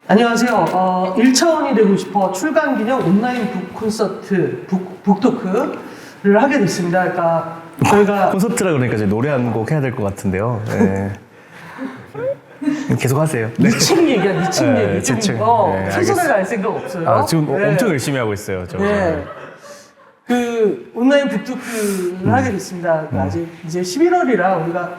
안녕하세요. 1차원이 되고 싶어 출간 기념 온라인 북 콘서트, 북토크를 하게 됐습니다. 그러니까 저희가 콘서트라 그러니까 이제 노래 한 곡 해야 될 것 같은데요. 네. 계속 하세요. 네. 미친 얘기야, 미친 네, 얘기. 좀 대충. 네, 선선하게 갈 생각 없어요. 아, 지금 네. 엄청 열심히 하고 있어요. 저. 네. 그 온라인 북토크를 하게 됐습니다. 아직 이제 11월이라 우리가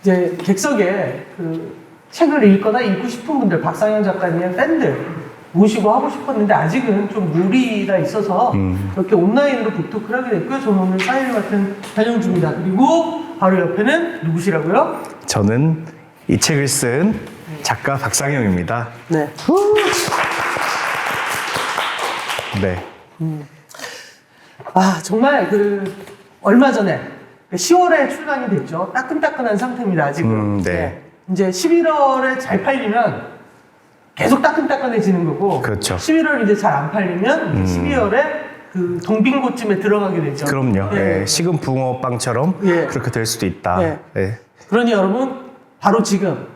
이제 객석에 그 책을 읽거나 읽고 싶은 분들, 박상현 작가님의 팬들 모시고 하고 싶었는데 아직은 좀 무리가 있어서 이렇게 온라인으로 북토크를 하게 됐고요. 저는 오늘 사회를 맡은 변영주입니다. 그리고 바로 옆에는 누구시라고요? 저는 이 책을 쓴 작가 박상영입니다. 네. 네. 아, 정말 얼마 전에 10월에 출간이 됐죠. 따끈따끈한 상태입니다, 아직은. 네. 이제 11월에 잘 팔리면 계속 따끈따끈해지는 거고. 그렇죠. 11월 이제 잘 안 팔리면 12월에 그 동빙고쯤에 들어가게 되죠. 그럼요. 예. 예, 식은 붕어빵처럼 예. 그렇게 될 수도 있다. 예. 예. 그러니 여러분, 바로 지금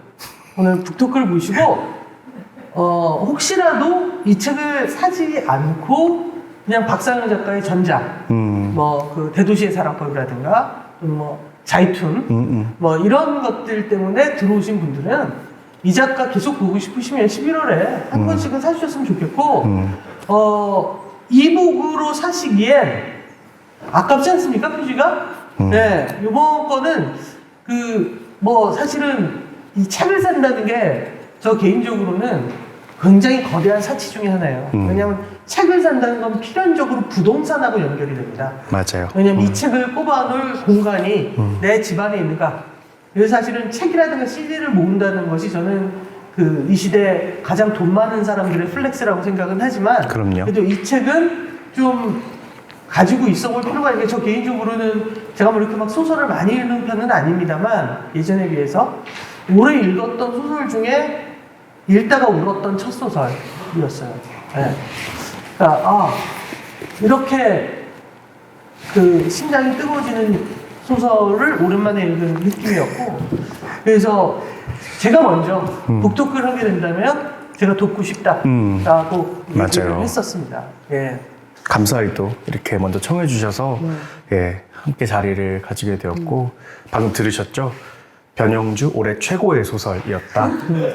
오늘 북토크를 보시고, 혹시라도 이 책을 사지 않고 그냥 박상현 작가의 전작, 그 대도시의 사랑법이라든가, 자이툰, 이런 것들 때문에 들어오신 분들은 이 작가 계속 보고 싶으시면 11월에 한 권씩은 사주셨으면 좋겠고, 이북으로 사시기엔 아깝지 않습니까, 표지가? 네, 요번 거는 사실은 이 책을 산다는 게 저 개인적으로는 굉장히 거대한 사치 중에 하나예요. 왜냐하면 책을 산다는 건 필연적으로 부동산하고 연결이 됩니다. 맞아요. 왜냐면 이 책을 꼽아놓을 공간이 내 집안에 있는가. 그래서 사실은 책이라든가 CD를 모은다는 것이 저는 이 시대 가장 돈 많은 사람들의 플렉스라고 생각은 하지만 그럼요. 그래도 이 책은 좀 가지고 있어 볼 필요가 있는 게 저 개인적으로는 제가 뭐 이렇게 막 소설을 많이 읽는 편은 아닙니다만 예전에 비해서 올해 읽었던 소설 중에 읽다가 울었던 첫 소설이었어요. 네. 그러니까 이렇게 심장이 뜨거워지는 소설을 오랜만에 읽은 느낌이었고, 그래서 제가 먼저 북토크를 하게 된다면 제가 돕고 싶다라고 얘기를 맞아요. 했었습니다. 예. 감사히 또 이렇게 먼저 청해 주셔서 예, 함께 자리를 가지게 되었고 방금 들으셨죠? 변영주 올해 최고의 소설이었다.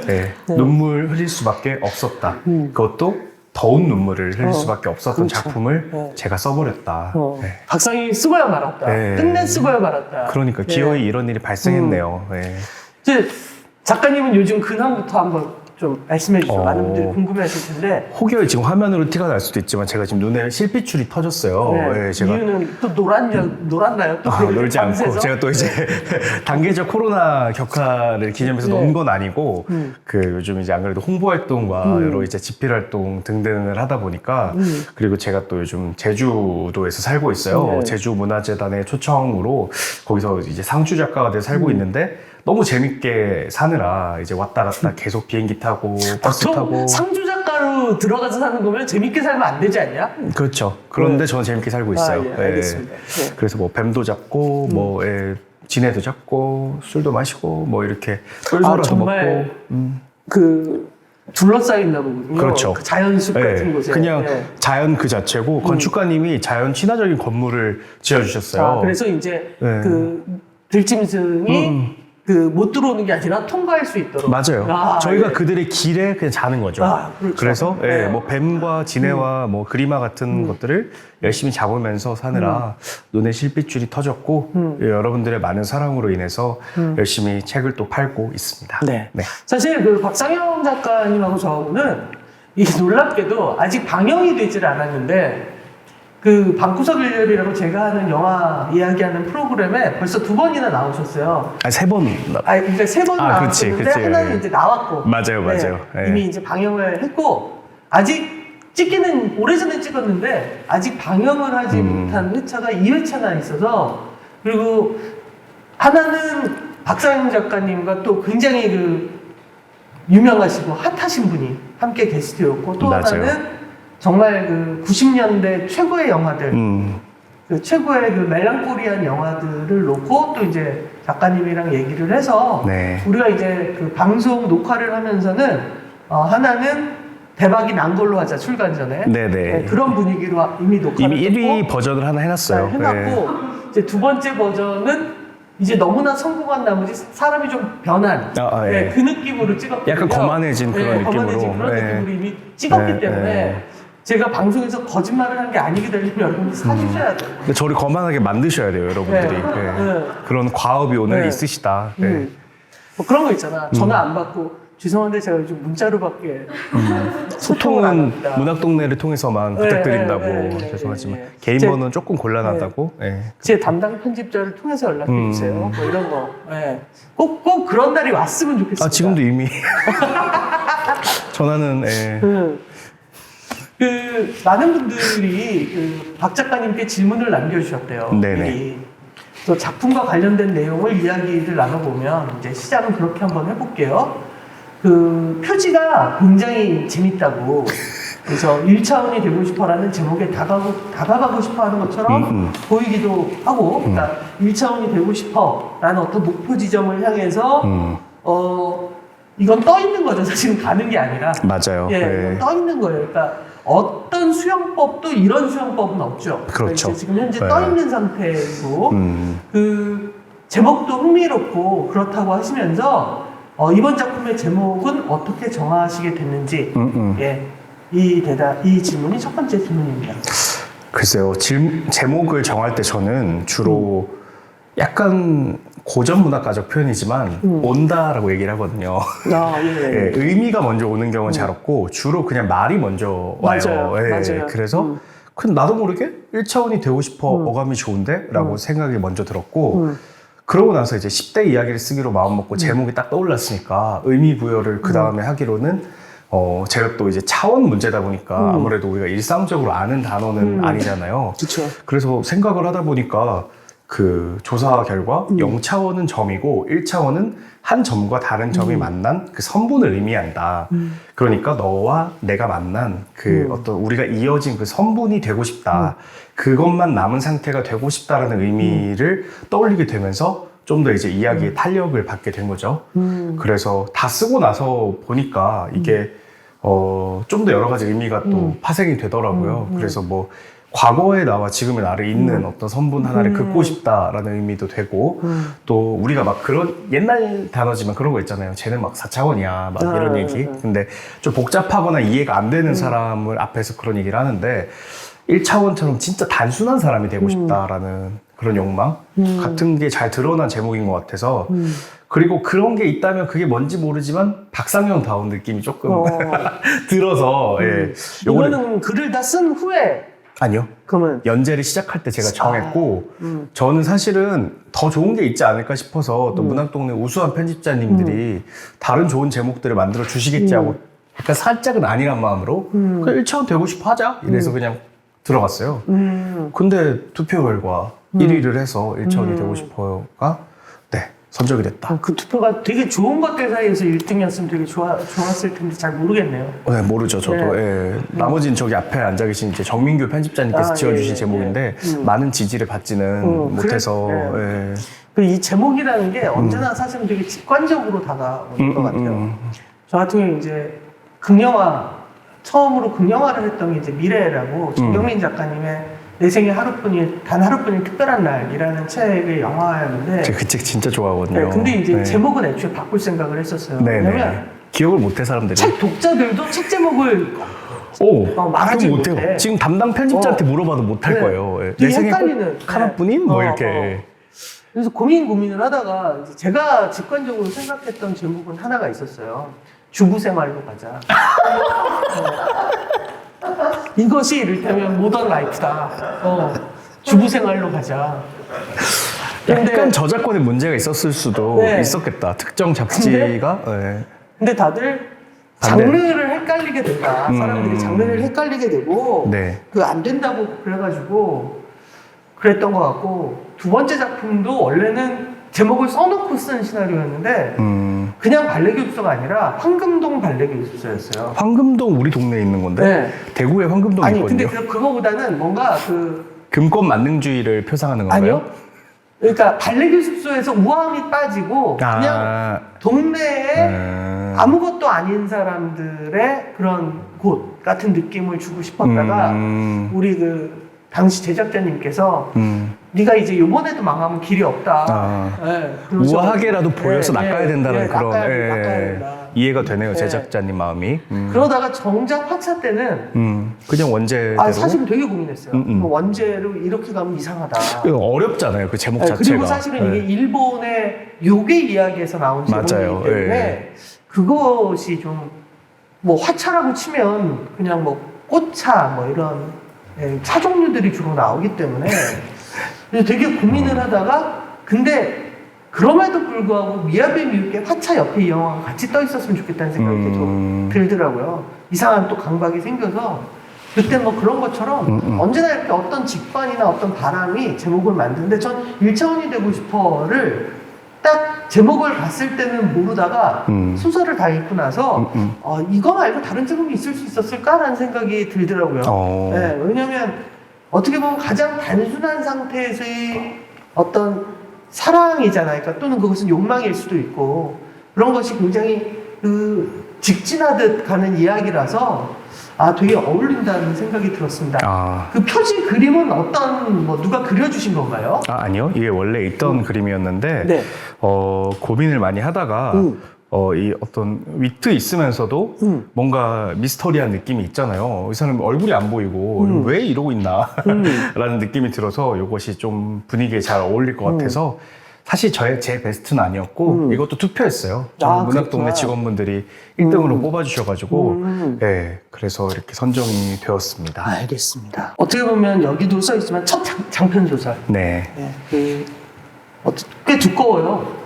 예, 눈물 흘릴 수밖에 없었다. 그것도 더운 눈물을 흘릴 수밖에 없었던 그렇죠. 작품을 제가 써버렸다. 예. 박상이 쓰고야 말았다. 네. 끝내 쓰고야 말았다. 그러니까 기어이 이런 일이 발생했네요. 예. 이제 작가님은 요즘 근황부터 한번 좀 말씀해 주세요. 많은 분들이 어. 궁금해하실 텐데. 혹여 지금 화면으로 티가 날 수도 있지만 제가 지금 눈에 실핏줄이 터졌어요. 네. 예, 제가 이유는 또 놀았나요? 또 놀지 않고 밤새서? 제가 또 이제 단계적 코로나 격화를 기념해서 네. 논 건 아니고 요즘 이제 안 그래도 홍보 활동과 여러 이제 집필 활동 등등을 하다 보니까 그리고 제가 또 요즘 제주도에서 살고 있어요. 네. 제주문화재단의 초청으로 거기서 이제 상주 작가가 돼서 살고 있는데 너무 재밌게 사느라 이제 왔다 갔다 계속 비행기 타고 버스 타고 상주 작가로 들어가서 사는 거면 재밌게 살면 안 되지 않냐? 그렇죠. 그런데 저는 재밌게 살고 있어요. 예, 알겠습니다. 네. 그래서 뭐 뱀도 잡고 진해도 잡고 술도 마시고 뭐 이렇게 꿀소라도 정말 먹고 둘러싸인다 보군요. 그렇죠. 그 자연숲 같은 곳에. 그냥 네. 자연 그 자체고 건축가님이 자연 친화적인 건물을 지어주셨어요. 그래서 이제 네. 들짐승이 못 들어오는 게 아니라 통과할 수 있도록. 맞아요. 저희가 예. 그들의 길에 그냥 자는 거죠. 그렇죠. 그래서 네. 뭐 뱀과 진해와 뭐 그리마 같은 것들을 열심히 잡으면서 사느라 눈에 실핏줄이 터졌고 여러분들의 많은 사랑으로 인해서 열심히 책을 또 팔고 있습니다. 네. 사실 박상영 작가님하고 저하고는 놀랍게도 아직 방영이 되질 않았는데 방구석 일렬이라고 제가 하는 영화 이야기하는 프로그램에 벌써 2번이나 나오셨어요. 세 번. 그러니까 3번 나왔는데 그치. 하나는 이제 나왔고. 맞아요. 네. 이미 이제 방영을 했고 아직 찍기는 오래전에 찍었는데 아직 방영을 하지 못한 회차가 2회차나 있어서 그리고 하나는 박상영 작가님과 또 굉장히 유명하시고 핫하신 분이 함께 게스트였고 또 맞아요. 하나는 정말 90년대 최고의 영화들, 최고의 멜랑콜리한 영화들을 놓고 또 이제 작가님이랑 얘기를 해서 네. 우리가 이제 방송 녹화를 하면서는 하나는 대박이 난 걸로 하자 출간 전에. 네네. 네, 그런 분위기로 이미 녹화를 이미 1위 했고, 버전을 하나 해놨어요. 해놨고 이제 두 번째 버전은 이제 너무나 성공한 나머지 사람이 좀 변한 예. 그 느낌으로 찍었거든요. 약간 거만해진 그런 느낌으로. 거만해진 그런 예. 느낌으로 이미 찍었기 예, 때문에 예. 제가 방송에서 거짓말을 한 게 아니게 되려면 여러분이 사주셔야 돼요. 근데 저를 거만하게 만드셔야 돼요, 여러분들이. 네. 예. 네. 그런 과업이 오늘 네. 있으시다. 예. 뭐 그런 거 있잖아. 전화 안 받고 죄송한데 제가 요즘 문자로밖에 소통을 안 소통은 합니다. 문학동네를 통해서만 네, 부탁드린다고 네, 네, 죄송하지만 네, 네. 개인 제- 번호는 조금 곤란하다고. 예. 제 담당 편집자를 통해서 연락해 주세요. 뭐 이런 거. 예. 꼭 그런 날이 왔으면 좋겠습니다. 아 지금도 이미 전화는 예. 그 많은 분들이 박 작가님께 질문을 남겨주셨대요. 네네. 미리. 또 작품과 관련된 내용을 이야기를 나눠보면 이제 시작은 그렇게 한번 해볼게요. 그 표지가 굉장히 재밌다고. 그래서 1차원이 되고 싶어라는 제목에 다가가고 싶어 하는 것처럼 보이기도 하고, 그러니까 1차원이 되고 싶어라는 어떤 목표 지점을 향해서 이건 떠 있는 거죠. 사실은 가는 게 아니라. 맞아요. 예, 예. 이건 떠 있는 거예요. 그러니까 어떤 수영법도 이런 수영법은 없죠. 그렇죠. 그러니까 지금 현재 네. 떠 있는 상태이고 그 제목도 흥미롭고 그렇다고 하시면서 이번 작품의 제목은 어떻게 정하시게 됐는지 예, 이 질문이 첫 번째 질문입니다. 글쎄요, 제목을 정할 때 저는 주로 약간 고전 문학가적 표현이지만 온다라고 얘기를 하거든요. 예, 의미가 먼저 오는 경우는 잘 없고 주로 그냥 말이 먼저 와요. 맞아요. 예, 맞아요. 그래서 그냥 나도 모르게 1차원이 되고 싶어 어감이 좋은데? 라고 생각이 먼저 들었고 그러고 나서 이제 10대 이야기를 쓰기로 마음먹고 제목이 딱 떠올랐으니까 의미 부여를 그 다음에 하기로는 제가 또 이제 차원 문제다 보니까 아무래도 우리가 일상적으로 아는 단어는 아니잖아요. 그렇죠. 그래서 생각을 하다 보니까 그 조사 결과 0차원은 점이고 1차원은 한 점과 다른 점이 만난 그 선분을 의미한다. 그러니까 너와 내가 만난 그 어떤 우리가 이어진 그 선분이 되고 싶다. 그것만 남은 상태가 되고 싶다라는 의미를 떠올리게 되면서 좀 더 이제 이야기의 탄력을 받게 된 거죠. 그래서 다 쓰고 나서 보니까 이게 좀 더 여러 가지 의미가 또 파생이 되더라고요. 그래서 뭐 과거의 나와 지금의 나를 잇는 어떤 선분 하나를 긋고 싶다라는 의미도 되고 또 우리가 막 그런 옛날 단어지만 그런 거 있잖아요. 쟤는 막 4차원이야 막 이런 얘기. 근데 좀 복잡하거나 이해가 안 되는 사람을 앞에서 그런 얘기를 하는데 1차원처럼 진짜 단순한 사람이 되고 싶다라는 그런 욕망 같은 게 잘 드러난 제목인 것 같아서 그리고 그런 게 있다면 그게 뭔지 모르지만 박상현다운 느낌이 조금 들어서 예. 이거는 글을 다 쓴 후에 아니요. 그러면 연재를 시작할 때 제가 정했고 저는 사실은 더 좋은 게 있지 않을까 싶어서 또 문학동네 우수한 편집자님들이 다른 좋은 제목들을 만들어 주시겠지 하고 약간 살짝은 아니란 마음으로 그냥 1차원 되고 싶어 하자 이래서 그냥 들어갔어요. 근데 투표 결과 1위를 해서 1차원이 되고 싶어요가 네 선정이 됐다. 그 투표가 되게 좋은 것들 사이에서 1등이었으면 되게 좋았을 텐데 잘 모르겠네요. 네, 모르죠, 저도. 예. 나머지는 저기 앞에 앉아 계신 이제 정민규 편집자님께서 지어주신 제목인데, 많은 지지를 받지는 못해서, 그래? 예. 이 제목이라는 게 언제나 사실은 되게 직관적으로 다가오는 것 같아요. 저 같은 경우에 이제 처음으로 극영화를 했던 게 이제 미래라고 정경민 작가님의 내 생에 단 하루뿐인 특별한 날이라는 책의 영화였는데 제가 그 책 진짜 좋아하거든요. 네, 근데 이제 네. 제목은 애초에 바꿀 생각을 했었어요. 네네. 왜냐면 기억을 못해, 사람들이. 책 독자들도 책 제목을 말하지 그건 못해요. 못해. 지금 담당 편집자한테 물어봐도 못할 네. 거예요. 예. 되게 내 생에 헷갈리는. 꼭 하나뿐인? 뭐 이렇게. 그래서 고민을 하다가 이제 제가 직관적으로 생각했던 제목은 하나가 있었어요. 주부 생활로 가자. 이것이 이를테면 모던 라이프다. 주부 생활로 가자. 약간 저작권에 문제가 있었을 수도 네. 있었겠다. 특정 잡지가. 예. 근데 다들 반대. 장르를 헷갈리게 된다. 사람들이 장르를 헷갈리게 되고 네. 안 된다고 그래가지고 그랬던 것 같고 두 번째 작품도 원래는 제목을 써놓고 쓴 시나리오였는데 그냥 발레교습소가 아니라 황금동 발레교습소였어요. 황금동 우리 동네에 있는 건데 네. 대구에 황금동 아니 있거든요. 근데 그거보다는 뭔가 금권 만능주의를 표상하는 건가요? 아니요. 그러니까 발레교습소에서 우아함이 빠지고 그냥 동네에 아무것도 아닌 사람들의 그런 곳 같은 느낌을 주고 싶었다가 우리 그 당시 제작자님께서 네가 이제 요번에도 망하면 길이 없다. 네, 우아하게라도 보여서 낚아야 된다는 그런 낚아야 된다. 이해가 되네요. 제작자님 마음이. 그러다가 정작 화차 때는 그냥 원제대로. 사실은 되게 고민했어요. 원제로 이렇게 가면 이상하다. 어렵잖아요. 그 제목 자체가. 그리고 사실은 이게 일본의 요괴 이야기에서 나온 제목이기 맞아요. 때문에 그것이 좀 뭐 화차라고 치면 그냥 뭐 꽃차 뭐 이런 차 종류들이 주로 나오기 때문에 그래서 되게 고민을 하다가 근데 그럼에도 불구하고 미야비 미유케 화차 옆에 이 영화가 같이 떠 있었으면 좋겠다는 생각이 계속 들더라고요. 이상한 또 강박이 생겨서 그때 뭐 그런 것처럼 언제나 이렇게 어떤 직관이나 어떤 바람이 제목을 만드는데 전 1차원이 되고 싶어를 딱 제목을 봤을 때는 모르다가 소설을 다 읽고 나서 이거 말고 다른 제목이 있을 수 있었을까라는 생각이 들더라고요. 네, 왜냐면 어떻게 보면 가장 단순한 상태에서의 어떤 사랑이잖아요. 그러니까 또는 그것은 욕망일 수도 있고 그런 것이 굉장히 그 직진하듯 가는 이야기라서 되게 어울린다는 생각이 들었습니다. 그 표지 그림은 어떤 뭐 누가 그려주신 건가요? 아니요. 이게 원래 있던 그림이었는데 네. 고민을 많이 하다가 이 어떤 위트 있으면서도 뭔가 미스터리한 느낌이 있잖아요. 이 사람 얼굴이 안 보이고 왜 이러고 있나 라는 느낌이 들어서 이것이 좀 분위기에 잘 어울릴 것 같아서 사실 제 베스트는 아니었고 이것도 투표했어요. 문학동네 직원분들이 1등으로 꼽아주셔가지고 네, 그래서 이렇게 선정이 되었습니다. 알겠습니다. 어떻게 보면 여기도 써있지만 첫 장편 소설. 네. 꽤 두꺼워요.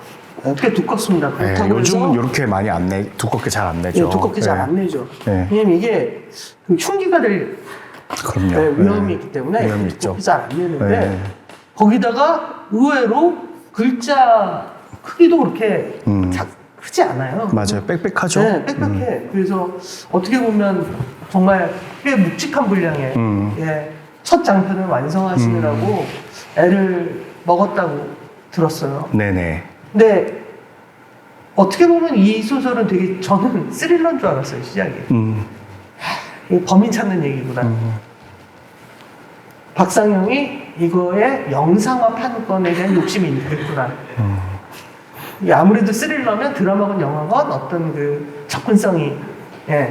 꽤 두껍습니다. 요즘은 이렇게 많이 두껍게 잘 안 내죠. 두껍게 잘 안 내죠. 왜냐면 이게 그 흉기가 될 위험이 있기 때문에 두껍게 잘 안 내는데 거기다가 의외로 글자 크기도 그렇게 크지 않아요. 맞아요. 빽빽하죠. 네, 빽빽해. 그래서 어떻게 보면 정말 꽤 묵직한 분량의 첫 장편을 완성하시느라고 애를 먹었다고 들었어요. 네네. 근데 어떻게 보면 이 소설은 되게 저는 스릴러인 줄 알았어요, 시작이. 범인 찾는 얘기구나. 박상영이 이거에 영상화 판권에 대한 욕심이 있겠구나. 이게 아무래도 스릴러면 드라마건 영화건 어떤 그 접근성이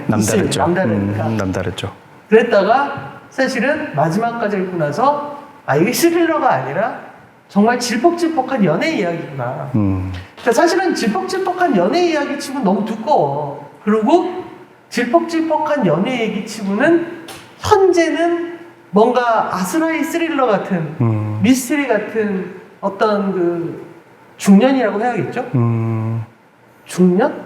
남다르죠. 남다르니까. 남다르죠. 그랬다가 사실은 마지막까지 읽고 나서 이게 스릴러가 아니라 정말 질퍽질퍽한 연애 이야기구나. 그러니까 사실은 질퍽질퍽한 연애 이야기 치고는 너무 두꺼워. 그리고 질퍽질퍽한 연애 얘기 치고는 현재는 뭔가 아스라이 스릴러 같은 미스테리 같은 어떤 그 중년이라고 해야겠죠? 중년?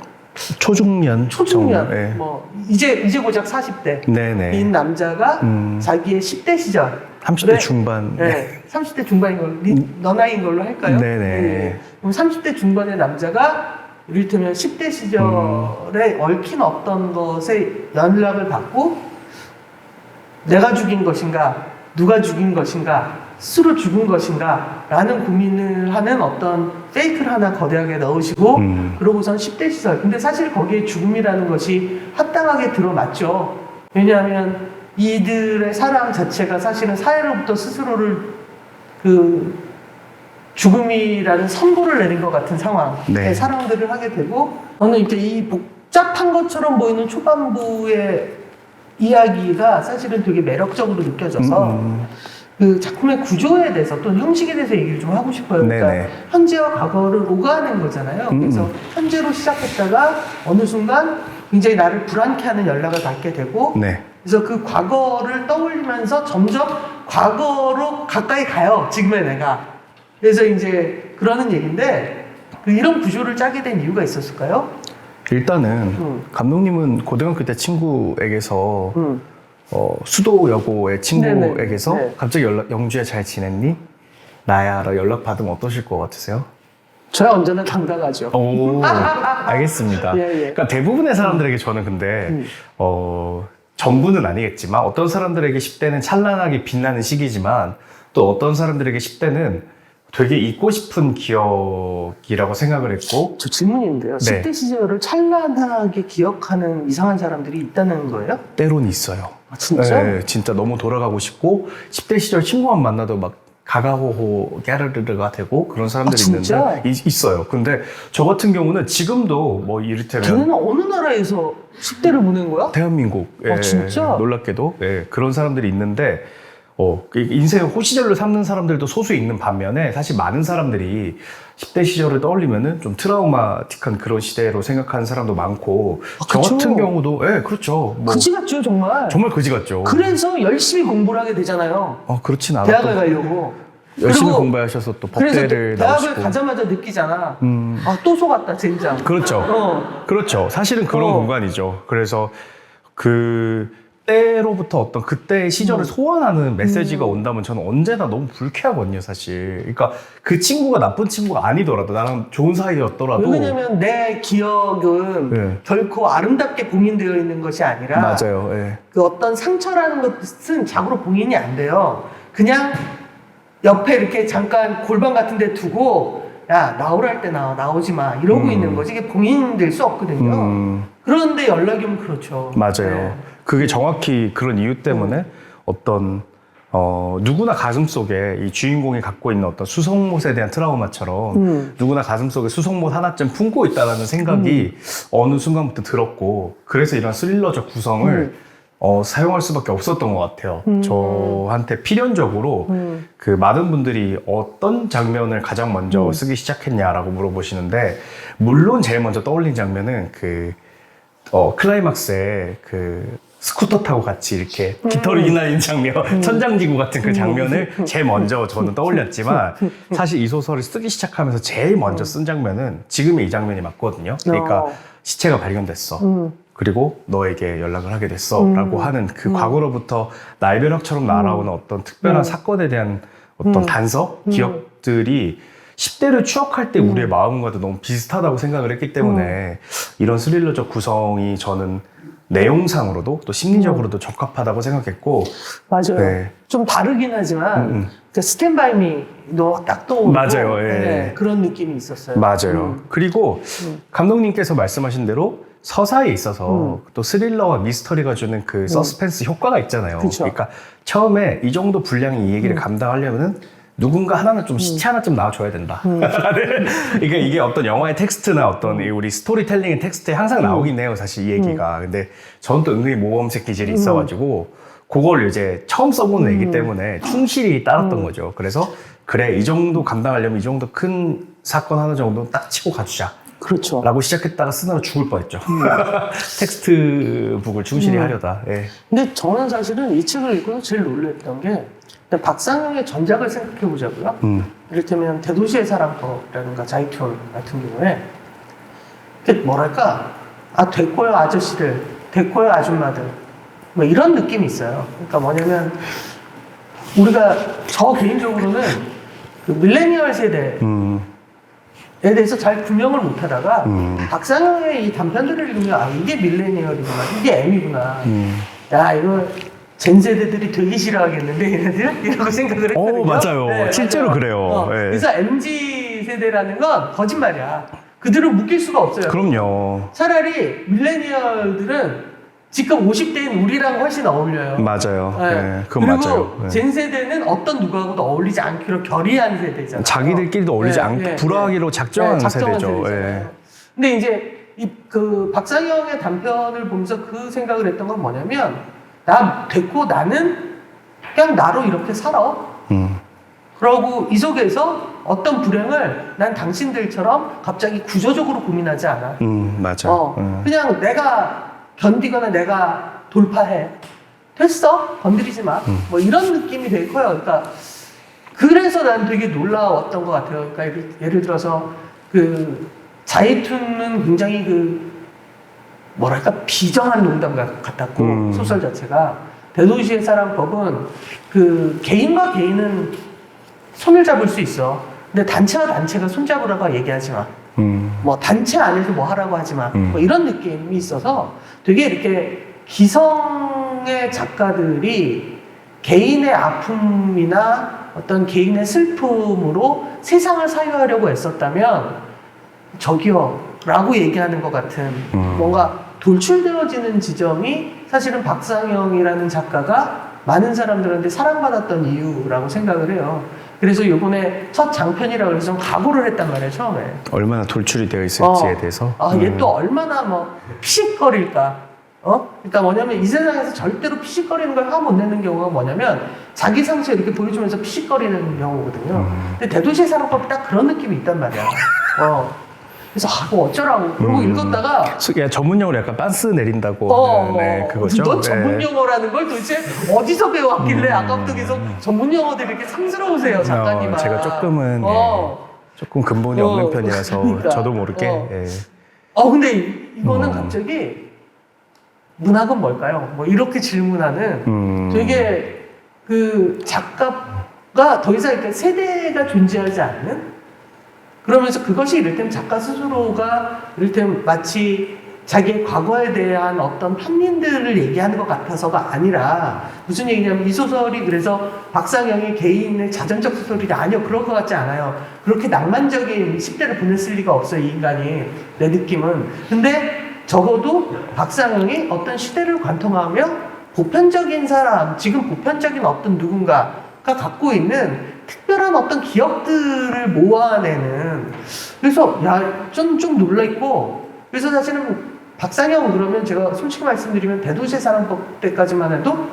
초중년. 초중년. 네. 뭐 이제 고작 40대. 네네. 인 남자가 자기의 10대 시절. 30대 중반. 네. 30대 중반인 걸로, 너 나이인 걸로 할까요? 네네. 그럼 30대 중반의 남자가 이를테면 10대 시절에 얽힌 어떤 것에 연락을 받고 내가 죽인 것인가, 누가 죽인 것인가, 스스로 죽은 것인가 라는 고민을 하는 어떤 페이크를 하나 거대하게 넣으시고 그러고선 10대 시절. 근데 사실 거기에 죽음이라는 것이 합당하게 들어맞죠. 왜냐하면 이들의 사랑 자체가 사실은 사회로부터 스스로를 그 죽음이라는 선고를 내린 것 같은 상황에 사랑들을 하게 되고 저는 이제 이 복잡한 것처럼 보이는 초반부의 이야기가 사실은 되게 매력적으로 느껴져서 그 작품의 구조에 대해서 또는 형식에 대해서 얘기를 좀 하고 싶어요. 그러니까 현재와 과거를 오가는 거잖아요. 그래서 현재로 시작했다가 어느 순간 굉장히 나를 불안케 하는 연락을 받게 되고 그래서 그 과거를 떠올리면서 점점 과거로 가까이 가요. 지금의 내가. 그래서 이제 그러는 얘기인데 이런 구조를 짜게 된 이유가 있었을까요? 일단은 감독님은 고등학교 때 친구에게서 수도 여고의 친구에게서 갑자기 영주에 잘 지냈니? 나야 라 연락 받으면 어떠실 것 같으세요? 저야 언제나 당당하죠. 오, 알겠습니다. 그러니까 대부분의 사람들에게 저는 근데 전부는 아니겠지만 어떤 사람들에게 10대는 찬란하게 빛나는 시기지만 또 어떤 사람들에게 10대는 되게 잊고 싶은 기억이라고 생각을 했고. 저 질문인데요. 네. 10대 시절을 찬란하게 기억하는 이상한 사람들이 있다는 거예요? 때론 있어요. 아, 진짜? 네, 진짜 너무 돌아가고 싶고 10대 시절 친구만 만나도 막 가가호호 깨르르르가 되고 그런 사람들이 진짜? 있는데 있어요. 근데 저 같은 경우는 지금도 뭐 이를테면 걔네는 어느 나라에서 10대를 보낸 거야? 대한민국 진짜? 놀랍게도 그런 사람들이 있는데 인생을 호시절로 삼는 사람들도 소수 있는 반면에 사실 많은 사람들이 10대 시절을 떠올리면은 좀 트라우마틱한 그런 시대로 생각하는 사람도 많고 저 그쵸. 같은 경우도 그렇죠. 뭐 그지 같죠, 정말. 정말 그지 같죠. 그래서 열심히 공부를 하게 되잖아요. 그렇진 않아요. 대학을 가려고. 열심히 그리고 공부하셔서 또 그래서 법대를 대학을 나오시고. 가자마자 느끼잖아. 아, 또 속았다, 젠장. 그렇죠. 그렇죠. 사실은 그런 공간이죠. 그래서 그 때로부터 어떤 그때의 시절을 소환하는 메시지가 온다면 저는 언제나 너무 불쾌하거든요, 사실. 그러니까 그 친구가 나쁜 친구가 아니더라도 나랑 좋은 사이였더라도. 왜냐면 내 기억은 네. 결코 아름답게 봉인되어 있는 것이 아니라 맞아요. 예. 그 어떤 상처라는 것은 자고로 봉인이 안 돼요. 그냥 옆에 이렇게 잠깐 골반 같은 데 두고 야, 나오랄 때 나오지 마. 이러고 있는 거지. 이게 봉인될 수 없거든요. 그런데 연락이 오면 그렇죠. 맞아요. 네. 그게 정확히 그런 이유 때문에 어떤 누구나 가슴속에 이 주인공이 갖고 있는 어떤 수성못에 대한 트라우마처럼 누구나 가슴속에 수성못 하나쯤 품고 있다는 생각이 어느 순간부터 들었고 그래서 이런 스릴러적 구성을 사용할 수밖에 없었던 것 같아요. 저한테 필연적으로 그 많은 분들이 어떤 장면을 가장 먼저 쓰기 시작했냐라고 물어보시는데 물론 제일 먼저 떠올린 장면은 클라이막스에 스쿠터 타고 같이 이렇게 깃털이 휘날리는 장면, 천장지구 같은 그 장면을 제일 먼저 저는 떠올렸지만 사실 이 소설을 쓰기 시작하면서 제일 먼저 쓴 장면은 지금의 이 장면이 맞거든요. 그러니까 시체가 발견됐어. 그리고 너에게 연락을 하게 됐어. 라고 하는 그 과거로부터 날벼락처럼 날아오는 어떤 특별한 사건에 대한 어떤 단서, 기억들이 10대를 추억할 때 우리의 마음과도 너무 비슷하다고 생각을 했기 때문에 이런 스릴러적 구성이 저는 내용상으로도 또 심리적으로도 적합하다고 생각했고 맞아요. 네. 좀 다르긴 하지만 스탠바이 미도 딱 떠오르고 맞아요. 예. 네, 그런 느낌이 있었어요. 맞아요. 그리고 감독님께서 말씀하신 대로 서사에 있어서 또 스릴러와 미스터리가 주는 그 서스펜스 효과가 있잖아요. 그쵸. 그러니까 처음에 이 정도 분량의 이 얘기를 감당하려면은 누군가 하나는 좀 시체 하나 좀 나와줘야 된다. 이게 어떤 영화의 텍스트나 어떤 우리 스토리텔링의 텍스트에 항상 나오긴 해요, 사실 이 얘기가. 근데 저는 또 은근히 모범색 기질이 있어가지고 그걸 이제 처음 써보는 애기 때문에 충실히 따랐던 거죠. 그래서 그래, 이 정도 감당하려면 이 정도 큰 사건 하나 정도는 딱 치고 가주자. 그렇죠. 라고 시작했다가 쓰느라 죽을 뻔했죠. 텍스트북을 충실히 하려다. 예. 근데 저는 사실은 이 책을 읽고 제일 놀랐던 게 박상영의 전작을 생각해 보자고요. 이를테면 대도시의 사랑법이라든가 자이툰 같은 경우에 뭐랄까 됐고요 아저씨들, 됐고요 아줌마들 뭐 이런 느낌이 있어요. 그러니까 뭐냐면 저 개인적으로는 그 밀레니얼 세대에 대해서 잘 구명을 못하다가 박상영의 이 단편들을 읽으면 이게 밀레니얼이구나, 이게 M이구나. 야, 이거 젠 세대들이 되게 싫어하겠는데 얘네들? 이라고 생각을 했거든요. 맞아요. 네, 실제로 맞아요. 그래요. 네. 그래서 MZ 세대라는 건 거짓말이야. 그들을 묶일 수가 없어요. 그럼요. 차라리 밀레니얼들은 지금 50대인 우리랑 훨씬 어울려요. 맞아요. 네. 네, 그건 그리고 맞아요. 네. 젠 세대는 어떤 누구하고도 어울리지 않기로 결의한 세대잖아요. 자기들끼리도 어울리지 않고 불화하기로 작정한 세대죠. 세대잖아요. 근데 이제 그 박상영의 단편을 보면서 그 생각을 했던 건 뭐냐면 나는 그냥 나로 이렇게 살아. 그러고 이 속에서 어떤 불행을 난 당신들처럼 갑자기 구조적으로 고민하지 않아. 맞아. 그냥 내가 견디거나 내가 돌파해. 됐어? 건드리지 마. 뭐 이런 느낌이 되게 커요. 그러니까 그래서 난 되게 놀라웠던 것 같아요. 그러니까 예를 들어서 그 자이툰은 굉장히 뭐랄까 비정한 농담 같았고 소설 자체가 대도시의 사랑법은 그 개인과 개인은 손을 잡을 수 있어. 근데 단체와 단체가 손잡으라고 얘기하지 마. 뭐 단체 안에서 뭐 하라고 하지 마. 뭐 이런 느낌이 있어서 되게 이렇게 기성의 작가들이 개인의 아픔이나 어떤 개인의 슬픔으로 세상을 사유하려고 애썼다면 저기요 라고 얘기하는 것 같은 뭔가 돌출되어지는 지점이 사실은 박상영이라는 작가가 많은 사람들한테 사랑받았던 이유라고 생각을 해요. 그래서 이번에 첫 장편이라고 해서 좀 각오를 했단 말이에요, 처음에. 얼마나 돌출이 되어 있을지에 대해서. 얘 또 얼마나 뭐 피식거릴까. 그러니까 뭐냐면 이 세상에서 절대로 피식거리는 걸 화 못 내는 경우가 뭐냐면 자기 상처 이렇게 보여주면서 피식거리는 경우거든요. 근데 대도시의 사랑법이 딱 그런 느낌이 있단 말이야. 그래서 뭐 어쩌라고 그러고 읽었다가 야, 전문 용어로 약간 빤스 내린다고 네, 그거죠. 넌 전문 용어라는 걸 도대체 어디서 배워왔길래 아까부터 계속 전문 용어들이 이렇게 상스러우세요, 작가님아. 제가 조금은 조금 근본이 없는 편이라서 그러니까. 저도 모르게. 근데 이거는 갑자기 문학은 뭘까요? 뭐 이렇게 질문하는 되게 그 작가가 더 이상 이렇게 세대가 존재하지 않는 그러면서 그것이 이를테면 작가 스스로가 이를테면 마치 자기의 과거에 대한 어떤 편민들을 얘기하는 것 같아서가 아니라 무슨 얘기냐면 이 소설이 그래서 박상영의 개인의 자전적 소설이 아니요 그럴 것 같지 않아요. 그렇게 낭만적인 10대를 보냈을 리가 없어요 이 인간이 내 느낌은. 근데 적어도 박상영이 어떤 시대를 관통하며 보편적인 사람 지금 보편적인 어떤 누군가가 갖고 있는 특별한 어떤 기억들을 모아내는 그래서 좀 놀라있고 그래서 사실은 박상영 그러면 제가 솔직히 말씀드리면 대도시의 사랑법 때까지만 해도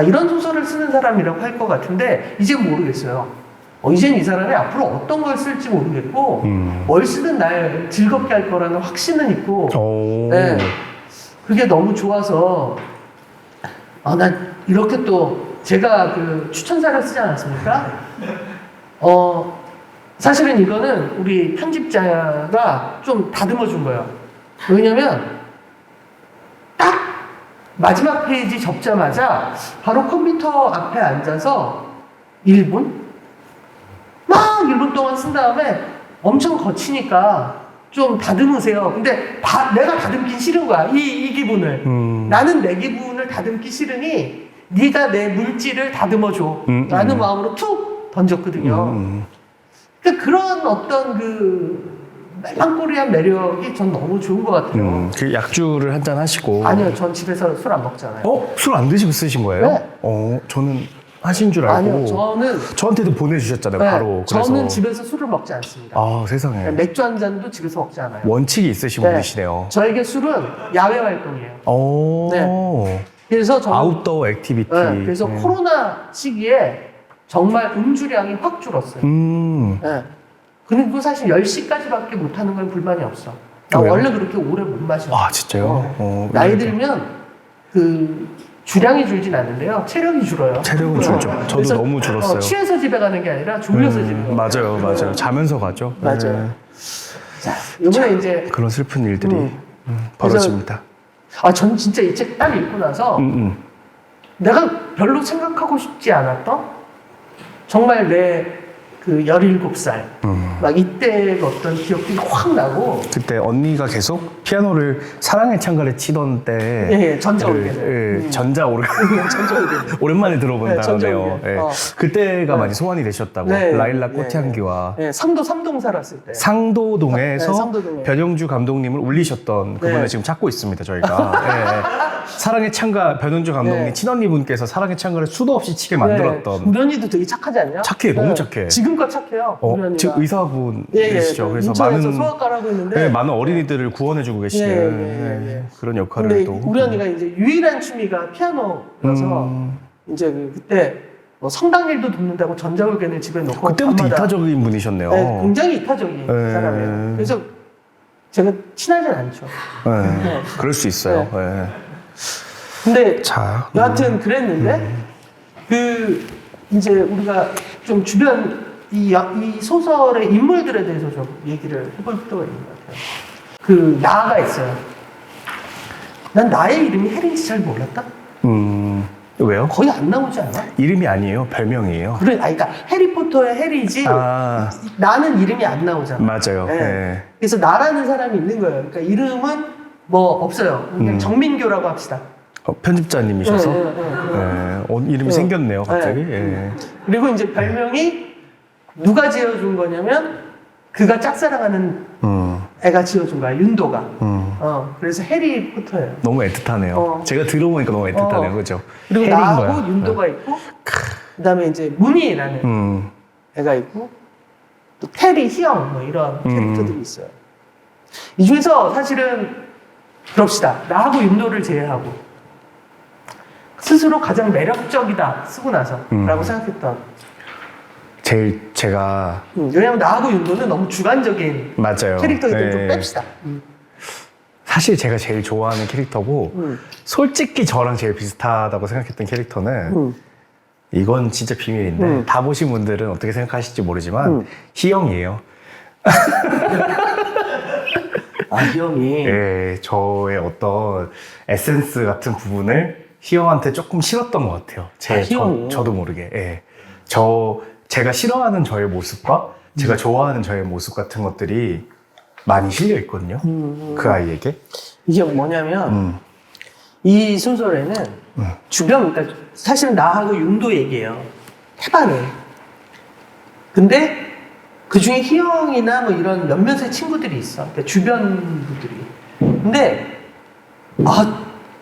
이런 소설을 쓰는 사람이라고 할 것 같은데 이제 모르겠어요. 이젠 이 사람이 앞으로 어떤 걸 쓸지 모르겠고 뭘 쓰든 날 즐겁게 할 거라는 확신은 있고 네, 그게 너무 좋아서 난 이렇게 또 제가 그 추천사를 쓰지 않았습니까? 사실은 이거는 우리 편집자가 좀 다듬어 준 거예요. 왜냐면 딱 마지막 페이지 접자마자 바로 컴퓨터 앞에 앉아서 1분? 막 1분 동안 쓴 다음에 엄청 거치니까 좀 다듬으세요. 근데 내가 다듬긴 싫은 거야. 이 기분을. 나는 내 기분을 다듬기 싫으니 네가 내 물질을 다듬어줘. 라는 마음으로 툭 던졌거든요. 그러니까 그런 어떤 그 멜랑콜리한 매력이 전 너무 좋은 것 같아요. 그 약주를 한잔 하시고. 아니요, 전 집에서 술 안 먹잖아요. 술 안 드시고 쓰신 거예요? 네. 저는 하신 줄 알고. 아니요, 저는 저한테도 보내주셨잖아요, 네, 바로. 저는 집에서 술을 먹지 않습니다. 세상에. 맥주 한 잔도 집에서 먹지 않아요. 원칙이 있으신 분이시네요. 저에게 술은 야외 활동이에요. 네. 그래서 저는 아웃도어 액티비티. 그래서 코로나 시기에 정말 음주량이 확 줄었어요. 네. 그리고 사실 10시까지밖에 못하는 건 불만이 없어. 나 왜요? 원래 그렇게 오래 못 마셔. 진짜요? 나이 들면 그 주량이 줄진 않는데요. 체력이 줄어요. 체력은 줄죠. 저도 그래서, 너무 줄었어요. 취해서 집에 가는 게 아니라 졸려서 집에 가요. 맞아요. 자면서 가죠. 맞아요. 자, 이번에 이제 그런 슬픈 일들이 벌어집니다. 전 진짜 이 책 딱 읽고 나서 내가 별로 생각하고 싶지 않았던 정말 내 그 17살 막 이때 어떤 기억들이 확 나고 그때 언니가 계속 피아노를 사랑의 창가를 치던 때 전자올게 전자올게 오랜만에 들어본 단어네요. 그때가 많이 소환이 되셨다고. 라일락 꽃향기와 삼동 살았을 때 상도동에서 상도동에. 변영주 감독님을 울리셨던 그분을 지금 찾고 있습니다 저희가. 사랑의 창가 변영주 감독님 친언니분께서 사랑의 창가를 수도 없이 치게 만들었던. 우리 언니도 되게 착하지 않냐? 착해, 너무 착해. 지금껏 착해요. 우리 언니가. 지금 의사분이시죠. 그래서 인천에서 소아과를 하고 있는데 많은 어린이들을 구원해주고 계시는 그런 역할을 근데 또. 우리 언니가 이제 유일한 취미가 피아노라서 이제 그때 뭐 성당일도 돕는다고 전자올게를 집에 놓고 그때부터 밤마다 이타적인 분이셨네요. 굉장히 이타적인 사람이에요. 그래서 제가 친하진 않죠. 그럴 수 있어요. 근데 자, 여하튼 그랬는데 그 이제 우리가 좀 주변 이 소설의 인물들에 대해서 좀 얘기를 해볼 필요가 있는 것 같아요. 그 나가 있어요. 난 나의 이름이 헬인지 잘 몰랐다. 왜요? 거의 안 나오지 않아? 이름이 아니에요, 별명이에요. 그러니까 해리포터의 해리지 나는 이름이 안 나오잖아. 맞아요. 그래서 나라는 사람이 있는 거예요. 그러니까 이름은 뭐 없어요. 그냥 정민교라고 합시다. 편집자님이셔서 이름이 네. 생겼네요, 갑자기. 네. 예. 그리고 이제 별명이 누가 지어준 거냐면 그가 짝사랑하는 애가 지어준 거야, 윤도가. 그래서 해리포터예요. 너무 애틋하네요. 제가 들어보니까 너무 애틋하네요, 그죠? 그리고 해리인 나하고 거야. 윤도가 있고, 그다음에 이제 문희라는 애가 있고, 또 테리, 희영 뭐 이런 캐릭터들이 있어요. 이 중에서 사실은 그럽시다. 나하고 윤도를 제외하고 스스로 가장 매력적이다 쓰고 나서라고 생각했던. 제일 제가 왜냐면 나하고 윤도는 너무 주관적인 맞아요. 캐릭터이기 때문에 좀 네. 뺍시다. 사실 제가 제일 좋아하는 캐릭터고 솔직히 저랑 제일 비슷하다고 생각했던 캐릭터는 이건 진짜 비밀인데 다 보신 분들은 어떻게 생각하실지 모르지만 희영이에요. 아, 희영이. 예, 저의 어떤 에센스 같은 부분을 희영한테 조금 싫었던 것 같아요. 희영이. 저도 모르게. 예. 제가 싫어하는 저의 모습과 제가 좋아하는 저의 모습 같은 것들이 많이 실려 있거든요. 그 아이에게. 이게 뭐냐면 이 소설에는 주변, 그러니까 사실은 나하고 윤도 얘기예요. 태반은. 근데 그 중에 희영이나 뭐 이런 몇몇의 친구들이 있어. 그러니까 주변 분들이. 근데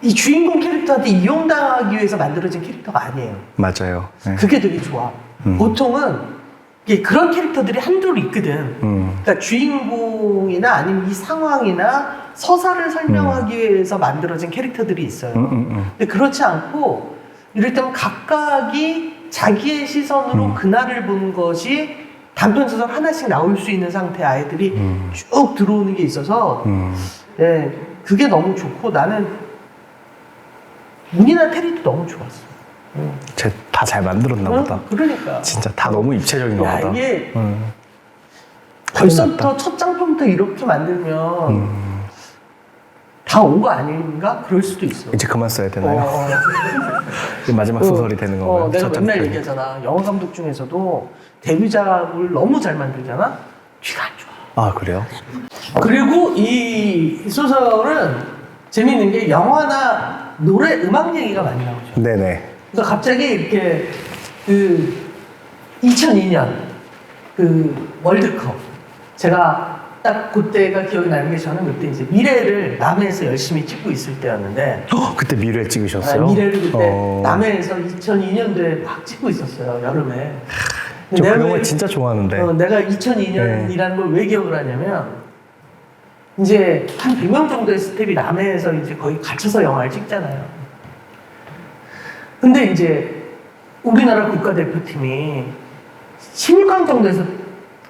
이 주인공 캐릭터한테 이용당하기 위해서 만들어진 캐릭터가 아니에요. 맞아요. 예. 그게 되게 좋아. 보통은 이게 그런 캐릭터들이 한둘 있거든. 그러니까 주인공이나 아니면 이 상황이나 서사를 설명하기 위해서 만들어진 캐릭터들이 있어요. 근데 그렇지 않고 이럴 때면 각각이 자기의 시선으로 그날을 본 것이 단편소설 하나씩 나올 수 있는 상태의 아이들이 쭉 들어오는 게 있어서 예, 그게 너무 좋고 나는 문이나 테리도 너무 좋았어. 다 잘 만들었나 보다. 그러니까. 진짜 다 너무 입체적인가 야, 보다. 이게 벌써부터 첫 장편부터 이렇게 만들면 다 온 거 아닌가? 그럴 수도 있어. 이제 그만 써야 되나요? 이제 마지막 소설이 되는 건가요? 내가 첫 맨날 장편이? 얘기하잖아. 영화 감독 중에서도 데뷔작을 너무 잘 만들잖아? 뒤가 안 좋아. 아, 그래요? 그리고 이 소설은 재밌는 게 영화나 노래, 음악 얘기가 많이 나오죠. 네네. 그러니까 갑자기 이렇게 2002년 월드컵 제가 딱 그때가 기억이 나는 게 저는 그때 이제 미래를 남해에서 열심히 찍고 있을 때였는데 그때 미래 찍으셨어요? 미래를 그때 남해에서 2002년도에 막 찍고 있었어요, 여름에. 저 그 내가 영화 왜- 진짜 좋아하는데. 내가 2002년이라는 걸 왜 기억을 하냐면 이제 한 100명 정도의 스텝이 남해에서 이제 거의 갇혀서 영화를 찍잖아요. 근데 이제 우리나라 국가대표팀이 16강 정도에서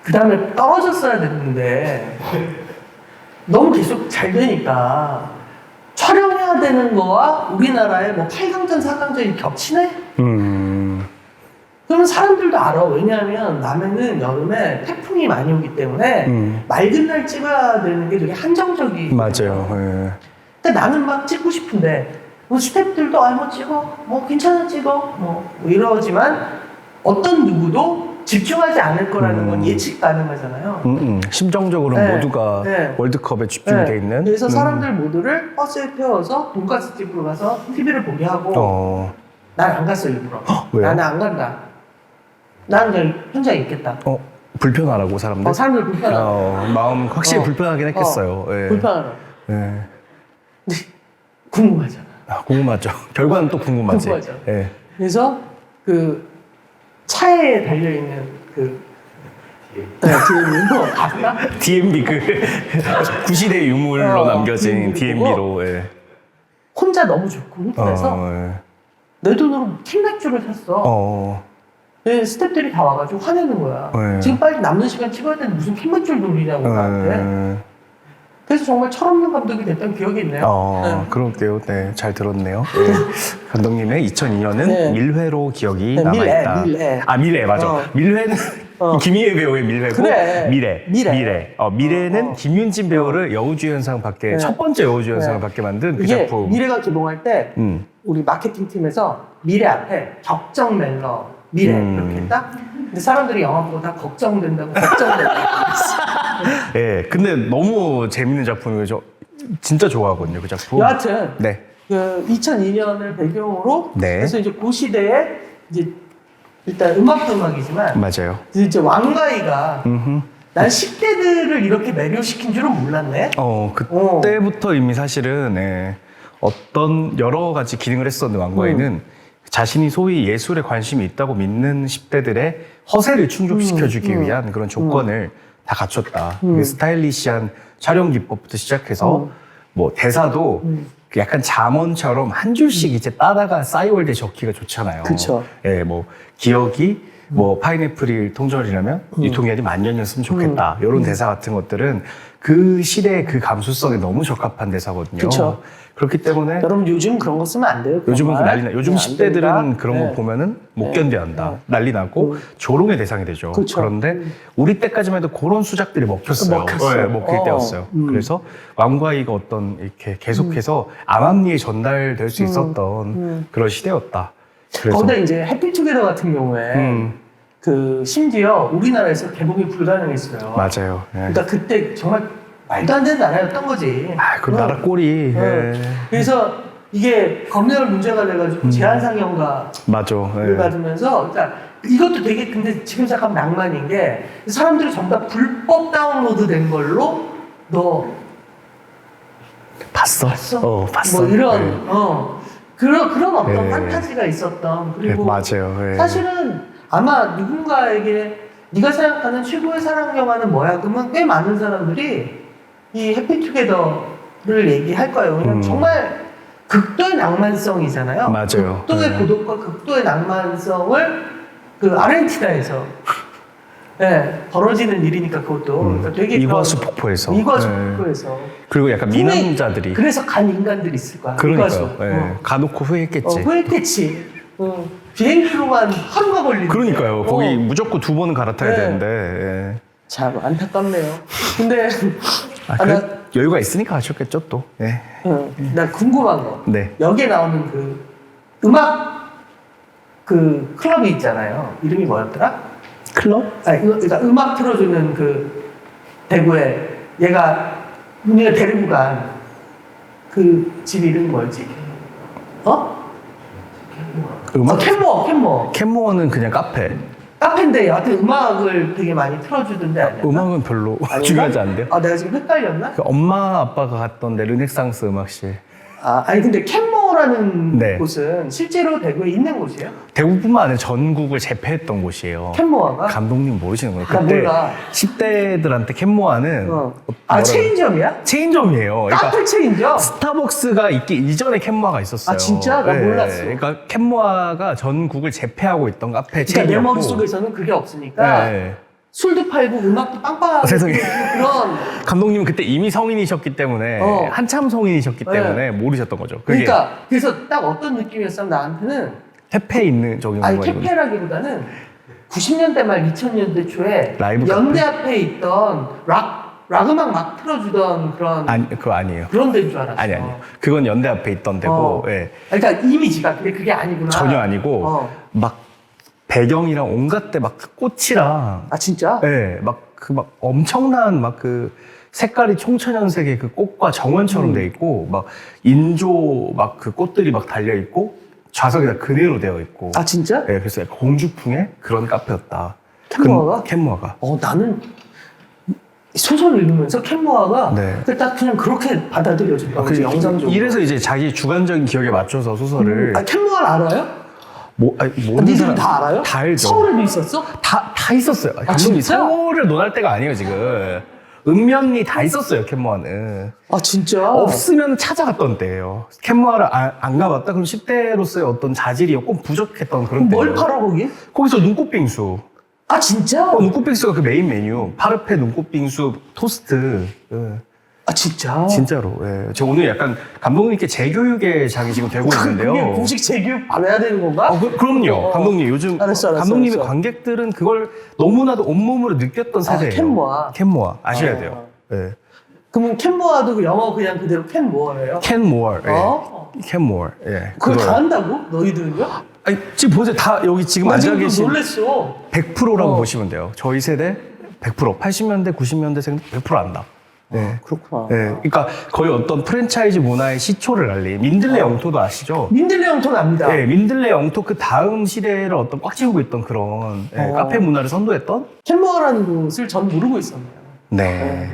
그 다음에 떨어졌어야 됐는데 너무 계속 잘 되니까 촬영해야 되는 거와 우리나라의 뭐 8강전, 4강전이 겹치네? 그러면 사람들도 알아. 왜냐하면 남해는 여름에 태풍이 많이 오기 때문에 맑은 날 찍어야 되는 게 되게 한정적이. 맞아요. 예. 근데 나는 막 찍고 싶은데 뭐 스태프들도 뭐 찍어, 뭐 괜찮아 찍어, 뭐 이러지만 어떤 누구도 집중하지 않을 거라는 건 예측 가능하잖아요. 심정적으로 네. 모두가 네. 월드컵에 집중돼 있는. 그래서 사람들 모두를 버스에 태워서 돈가스 집으로 가서 TV를 보게 하고 난 안 갔어 일부러. 왜요? 나는 안 간다. 나는 그냥 혼자 있겠다. 불편하라고 사람들? 사람들 불편하다. 마음 확실히 불편하긴 했겠어요. 예. 불편하다. 예. 근데 궁금하잖아. 궁금하죠. 결과는 또 궁금하지. 궁금하죠. 예. 그래서 그 차에 달려 있는 뒤에 봤나? DMB 구시대 유물로 남겨진 DMB 로 DMB로. 예. 혼자 너무 좋고 흥분해서 예. 내 돈으로 캔맥주를 샀어. 네, 스태프들이 다 와가지고 화내는 거야. 네. 지금 빨리 남는 시간 찍어야 되는데 무슨 캔맥주를 돌리냐고 나한테. 그래서 정말 철없는 감독이 됐던 기억이 있네요. 그럴게요. 네, 잘 들었네요. 네. 감독님의 2002년은 네. 밀회로 기억이 네, 남아있다. 밀회. 밀회, 맞아. 밀회는 김희애 배우의 밀회고, 그래. 미래. 미래는 김윤진 배우를 여우주연상 받게, 네. 첫 번째 여우주연상을 네. 받게 만든 그 이게 작품. 미래가 개봉할 때 우리 마케팅 팀에서 미래 앞에 격정 멜러 미래 이렇게 했다. 근데 사람들이 영화 보고 다 걱정된다고 예, 근데 너무 재밌는 작품이고, 저 진짜 좋아하거든요, 그 작품. 여하튼 네. 그 2002년을 배경으로 네. 그래서 이제 그 시대에 이제 일단 음악도 음악이지만 맞아요. 이제 왕가이가 음흠. 난 10대들을 이렇게 매료시킨 줄은 몰랐네. 그때부터 이미 사실은 예, 어떤 여러 가지 기능을 했었는데 왕과이는 자신이 소위 예술에 관심이 있다고 믿는 10대들의 허세를 충족시켜주기 위한 그런 조건을 다 갖췄다. 그 스타일리시한 촬영 기법부터 시작해서 뭐 대사도 그 약간 잠언처럼 한 줄씩 이제 따다가 싸이월드에 적기가 좋잖아요. 그쵸. 예, 뭐 기억이 뭐 파인애플이 통절이라면 유통기한이 만년이었으면 좋겠다. 이런 대사 같은 것들은 그 시대의 그 감수성에 너무 적합한 대사거든요. 그쵸. 그렇기 때문에 여러분 요즘 그런 거 쓰면 안 돼요. 그런 요즘은 말. 난리 나. 요즘 안 10대들은 된다. 그런 네. 거 보면은 못 견뎌한다. 난리 나고 조롱의 대상이 되죠. 그쵸. 그런데 우리 때까지만 해도 그런 수작들이 먹혔어요. 먹혔어요. 네, 먹힐 때였어요. 그래서 왕과이가 어떤 이렇게 계속해서 암암리에 전달될 수 있었던 그런 시대였다. 그래서 근데 이제 해피투게더 같은 경우에 그 심지어 우리나라에서 개봉이 불가능했어요. 맞아요. 예. 그러니까 그때 정말 말도 안 되는 나라였던 거지. 그 나라 꼴이 예. 그래서 이게 검열 문제가 돼가지고 제한 상영가 맞아. 를 예. 받으면서 그러니까 이것도 되게 근데 지금 생각하면 낭만인 게 사람들이 전부 다 불법 다운로드 된 걸로 너 봤어? 봤어? 봤어. 뭐 이런 예. 그런 어떤 예. 판타지가 있었던 그리고 맞아요. 예. 사실은 아마 누군가에게 네가 생각하는 최고의 사랑 영화는 뭐야? 그러면 꽤 많은 사람들이 이 해피투게더를 얘기할 거예요. 왜냐면 정말 극도의 낭만성이잖아요. 맞아요. 극도의 네. 고독과 극도의 낭만성을 그 아르헨티나에서 벌어지는 일이니까 그것도 그러니까 되게 이과수 그런- 폭포에서. 이과수 예. 폭포에서 그리고 약간 분명히 미남자들이. 그래서 간 인간들이 있을 거야. 이과수. 그러니까요. 예. 가놓고 후회했겠지. 후회했겠지. 비행기로만 하루가 걸리는. 그러니까요. 거기 무조건 2번은 갈아타야 네. 되는데. 예. 참 안타깝네요. 근데 그래, 여유가 있으니까 하셨겠죠, 또. 예. 나 궁금한 거. 네. 여기에 나오는 그 음악 그 클럽이 있잖아요. 이름이 뭐였더라? 클럽? 아니, 그러니까 음악 틀어주는 그 대구에 얘가 문희가 데리고 간 그 집 이름이 뭐였지? 음악? 캔모어. 캔모어는 그냥 카페. 카페인데 여하튼 음악을 되게 많이 틀어주던데 아니야? 음악은 별로 아닌가? 중요하지 않은데요? 아, 내가 지금 헷갈렸나? 그 엄마 아빠가 갔던 데 르네상스 음악실. 아니 근데 캔모어라는 네. 곳은 실제로 대구에 있는 곳이에요? 대구뿐만 아니라 전국을 제패했던 곳이에요. 캔모어가? 감독님 모르시는 거예요. 나 그때 몰라. 10대들한테 캔모아는 체인점이야? 체인점이에요. 그러니까 카페 체인점? 스타벅스가 있기 이전에 캔모아가 있었어요. 아, 진짜? 나 몰랐어. 그러니까 캔모아가 전국을 제패하고 있던 카페 그러니까 내 체인이었고. 머릿속에서는 그게 없으니까 네. 술도 팔고 음악도 빵빵하고 세상에. 그런 감독님은 그때 이미 성인이셨기 때문에 한참 성인이셨기 때문에 모르셨던 거죠. 그게 그러니까 그래서 딱 어떤 느낌이었으면 나한테는 퇴폐 있는 저기 아니 뭔가 이거는. 캐페라기보다는 90년대 말 2000년대 초에 라이브 연대 앞에 있던 락 음악 막 틀어주던 그런 아니 그거 아니에요. 그런 데인 줄 알았어. 아니. 그건 연대 앞에 있던 데고 예. 그러니까 이미지가 근데 그게 아니구나. 전혀 아니고 막 배경이랑 온갖 데 막 꽃이랑 아 진짜? 예, 막 엄청난 막 그 색깔이 총천연색의 그 꽃과 정원처럼 돼 있고 막 인조 막 그 꽃들이 막 달려 있고 좌석이 다 그대로 되어 있고. 아 진짜? 예, 그래서 약간 공주풍의 그런 카페였다. 캔모아가? 캔모아가. 나는 소설을 읽으면서 캔모아가 네. 딱 그냥 그렇게 받아들여졌던 거지 영상적으로. 이래서 이제 자기 주관적인 기억에 맞춰서 소설을 캔모아를 알아요? 모르는 니들은 사람 다 알아요? 다 알죠. 서울에도 있었어? 다 있었어요. 감독님 진짜? 서울을 논할 때가 아니에요 지금. 읍면리 다 있었어요 캔모아는. 아 진짜? 없으면 찾아갔던 때예요. 캔모아를 안 가봤다? 그럼 10대로서의 어떤 자질이 꼭 부족했던 그런 때예요. 뭘 팔아 거기? 거기서 눈꽃빙수. 아 진짜? 눈꽃빙수가 그 메인 메뉴. 파르페 눈꽃빙수 토스트. 예. 아 진짜? 진짜로. 예. 저 오늘 약간 감독님께 재교육의 장이 지금 되고 있는데요. 그게 공식 재교육 받아야 되는 건가? 그럼요. 감독님 요즘 알았어, 감독님의 알았어. 관객들은 그걸 너무나도 온몸으로 느꼈던 세대예요. 캔모아. 캔모아 아셔야 돼요. 예. 그러면 캔모아도 그 영어 그냥 그대로 캔모아예요? 캔모어. 예. 어? 캔모어. 예. 그걸 그거요. 다 한다고? 너희들은요? 아니, 지금 보세요. 다 여기 지금 나 앉아 지금 좀 계신 놀랬어. 100%라고 보시면 돼요. 저희 세대 100%, 80년대, 90년대생 100% 안다. 네. 그렇구나. 네. 그러니까 거의 어떤 프랜차이즈 문화의 시초를 알린 민들레 영토도 아시죠? 민들레 영토는 압니다. 네, 민들레 영토 그 다음 시대를 어떤 꽉 채우고 있던 그런 카페 문화를 선도했던? 캔버라는 곳을 전 모르고 있었네요. 네.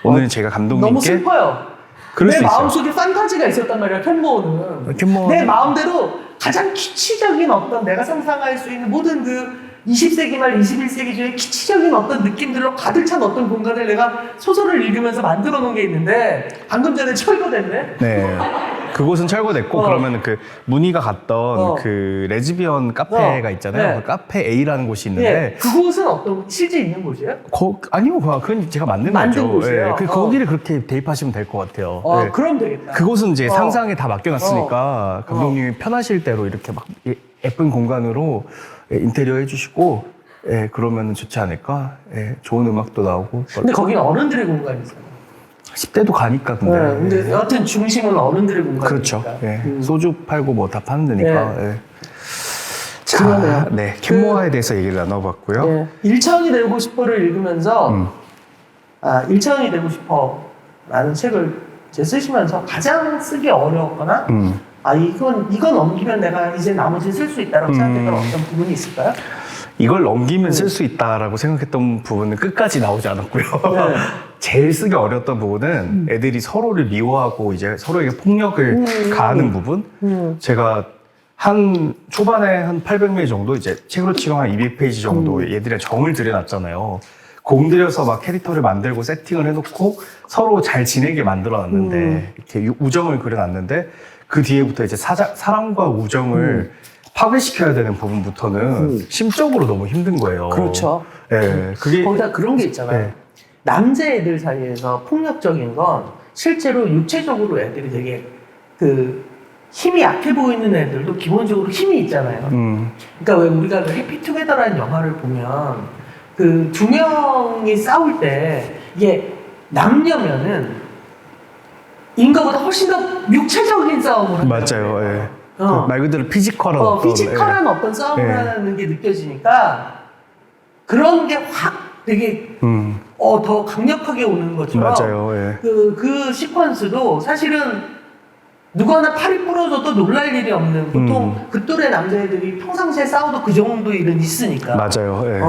오늘 제가 감독님께 너무 슬퍼요. 그럴 내 수 있어요. 마음속에 판타지가 있었단 말이야, 캔버는. 캔버는- 내 마음대로 가장 키치적인 어떤 내가 상상할 수 있는 모든 그 20세기 말 21세기 중에 키치적인 어떤 느낌들로 가득 찬 어떤 공간을 내가 소설을 읽으면서 만들어 놓은 게 있는데 방금 전에 철거됐네? 네. 그곳은 철거됐고 그러면 그 문희가 갔던 그 레즈비언 카페가 있잖아요. 네. 그 카페 A라는 곳이 있는데 예, 그곳은 어떤 실제 있는 곳이에요? 아니요, 그건 제가 만든 만든 거죠. 곳이에요? 거기를 그렇게 대입하시면 될 것 같아요. 네. 그럼 되겠다. 그곳은 이제 상상에 다 맡겨놨으니까 감독님이 편하실 대로 이렇게 막 예쁜 공간으로 인테리어 해주시고 그러면 좋지 않을까? 좋은 음악도 나오고. 근데 거기는 어른들의 공간이잖아요. 10대도 가니까 근데. 근데 여하튼 중심은 어른들의 공간이니까. 그렇죠. 소주 팔고 뭐 다 파는 데니까. 자, 그러네요. 네, 캔모아에 대해서 얘기를 나눠봤고요. 1차원이 되고 싶어를 읽으면서 1차원이 되고 싶어 라는 책을 이제 쓰시면서 가장 쓰기 어려웠거나 이건 넘기면 내가 이제 나머지 쓸 수 있다라고 생각했던 어떤 부분이 있을까요? 이걸 넘기면 쓸 수 있다라고 생각했던 부분은 끝까지 나오지 않았고요. 네. 제일 쓰기 어려웠던 부분은 애들이 서로를 미워하고 이제 서로에게 폭력을 가하는 부분. 제가 초반에 한 800명 정도 이제 책으로 치면 한 200페이지 정도 얘들의 정을 들여놨잖아요. 공들여서 막 캐릭터를 만들고 세팅을 해놓고 서로 잘 지내게 만들어놨는데 이렇게 우정을 그려놨는데 그 뒤에부터 이제 사랑과 우정을 파괴시켜야 되는 부분부터는 심적으로 너무 힘든 거예요. 그렇죠. 예, 그게 거기다 그런 게 있잖아요. 네. 남자애들 사이에서 폭력적인 건 실제로 육체적으로 애들이 되게 힘이 약해 보이는 애들도 기본적으로 힘이 있잖아요. 그러니까 왜 우리가 그 해피투게더라는 영화를 보면 그 두 명이 싸울 때 이게 남녀면은 인거보다 훨씬 더 육체적인 싸움을 하는 맞아요. 예. 말 그대로 피지컬한 피지컬한 어떤 싸움을 하는 게 느껴지니까 그런 게 확 되게 더 강력하게 오는 것처럼 맞아요. 예. 그 시퀀스도 사실은 누구나 팔이 부러져도 놀랄 일이 없는 보통 그 또래 남자애들이 평상시에 싸워도 그 정도 일은 있으니까 맞아요. 예.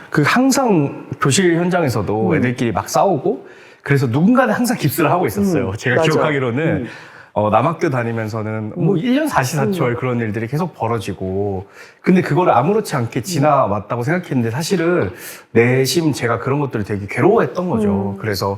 그 항상 교실 현장에서도 애들끼리 막 싸우고 그래서 누군가는 항상 깁스를 하고 있었어요. 제가 맞아. 기억하기로는 남학교 다니면서는 뭐 1년 사시사철 그런 일들이 계속 벌어지고 근데 그거를 아무렇지 않게 지나왔다고 생각했는데 사실은 내심 제가 그런 것들을 되게 괴로워했던 거죠. 그래서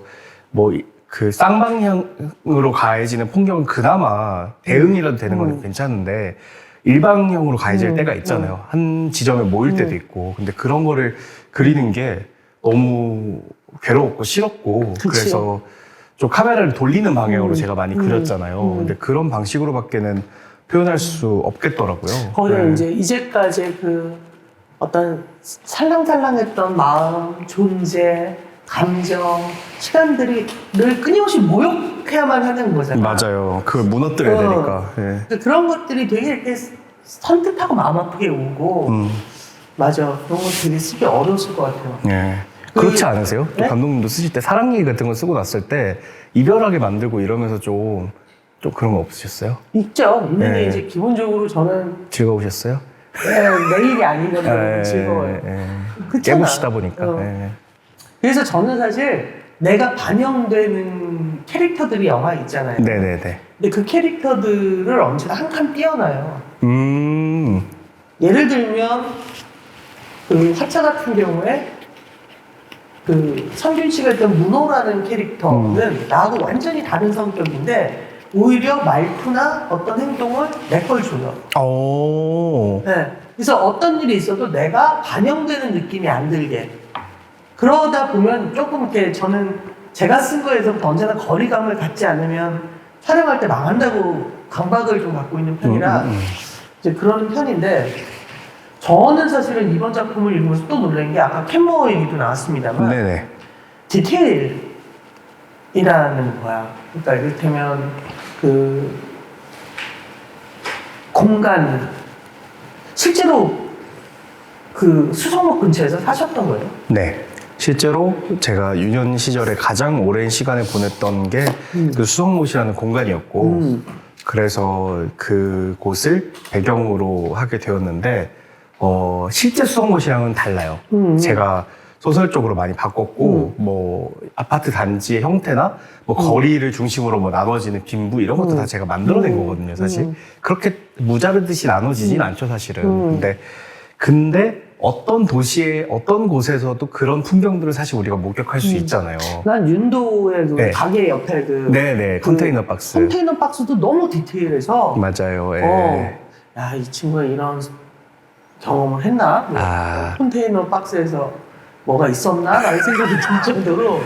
뭐 그 쌍방향으로 가해지는 폭력은 그나마 대응이라도 되는 건 괜찮은데 일방형으로 가해질 때가 있잖아요. 한 지점에 모일 때도 있고 근데 그런 거를 그리는 게 너무 괴로웠고 싫었고 그치. 그래서 좀 카메라를 돌리는 방향으로 제가 많이 그렸잖아요. 근데 그런 방식으로밖에는 표현할 수 없겠더라고요. 거기에 이제 이제까지 그 어떤 살랑살랑했던 마음, 존재, 감정, 시간들이 늘 끊임없이 모욕해야만 하는 거잖아요. 맞아요. 그걸 무너뜨려야 되니까. 예. 그러니까 그런 것들이 되게 이렇게 선뜻하고 마음 아프게 오고 맞아. 그런 거 되게 쓰기 어려웠을 것 같아요. 예. 그렇지 않으세요? 또 네? 감독님도 쓰실 때 사랑 얘기 같은 거 쓰고 났을 때 이별하게 만들고 이러면서 좀 그런 거 없으셨어요? 있죠. 있는데 네. 이제 기본적으로 저는 즐거우셨어요? 내일이 아닌 건 너무 즐거워요. 그렇잖아. 깨부시다 보니까. 예. 그래서 저는 사실 내가 반영되는 캐릭터들이 영화에 있잖아요. 네네네. 근데 그 캐릭터들을 언제나 한 칸 띄어놔요. 예를 들면 그 화차 같은 경우에 그 성균 씨가 했던 문호라는 캐릭터는 나하고 완전히 다른 성격인데 오히려 말투나 어떤 행동을 내 걸 줘요. 오. 네. 그래서 어떤 일이 있어도 내가 반영되는 느낌이 안 들게. 그러다 보면 조금 이렇게 저는 제가 쓴 거에서부터 언제나 거리감을 갖지 않으면 촬영할 때 망한다고 강박을 좀 갖고 있는 편이라 이제 그런 편인데 저는 사실은 이번 작품을 읽으면서 또 놀란 게 아까 캔머 얘기도 나왔습니다만 네네. 디테일이라는 거야. 그러니까 이를테면 그 공간 실제로 그 수성로 근처에서 사셨던 거예요. 네. 실제로 제가 유년 시절에 가장 오랜 시간을 보냈던 게 그 수성못이라는 공간이었고 그래서 그곳을 배경으로 하게 되었는데 실제 수성못이랑은 달라요. 제가 소설적으로 많이 바꿨고 뭐 아파트 단지의 형태나 뭐 거리를 중심으로 뭐 나눠지는 빈부 이런 것도 다 제가 만들어낸 거거든요, 사실. 그렇게 무자르듯이 나눠지진 않죠, 사실은. 근데 어떤 도시의 어떤 곳에서도 그런 풍경들을 사실 우리가 목격할 수 있잖아요. 난 윤도의 그 네. 가게 옆에 네네, 컨테이너 박스. 컨테이너 박스도 너무 디테일해서 맞아요. 예. 야, 이 친구가 이런 경험을 했나? 뭐 아. 컨테이너 박스에서 뭐가 있었나? 라는 생각이 들 정도로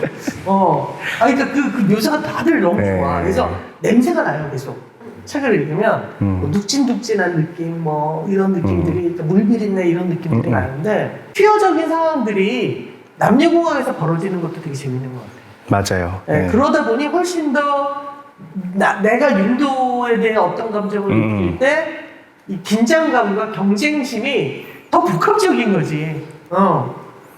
그러니까 그 묘사가 다들 너무 네. 좋아. 그래서 냄새가 나요, 계속. 책을 읽으면 뭐 음. 묵진묵진한 느낌, 뭐 이런 느낌들이 물 비린내 이런 느낌들이 나는데 퓨어적인 상황들이 남녀공학에서 벌어지는 것도 되게 재밌는 것 같아요. 맞아요. 네, 예. 그러다 보니 훨씬 더 내가 윤도에 대해 어떤 감정을 느낄 때 이 긴장감과 경쟁심이 더 복합적인 거지.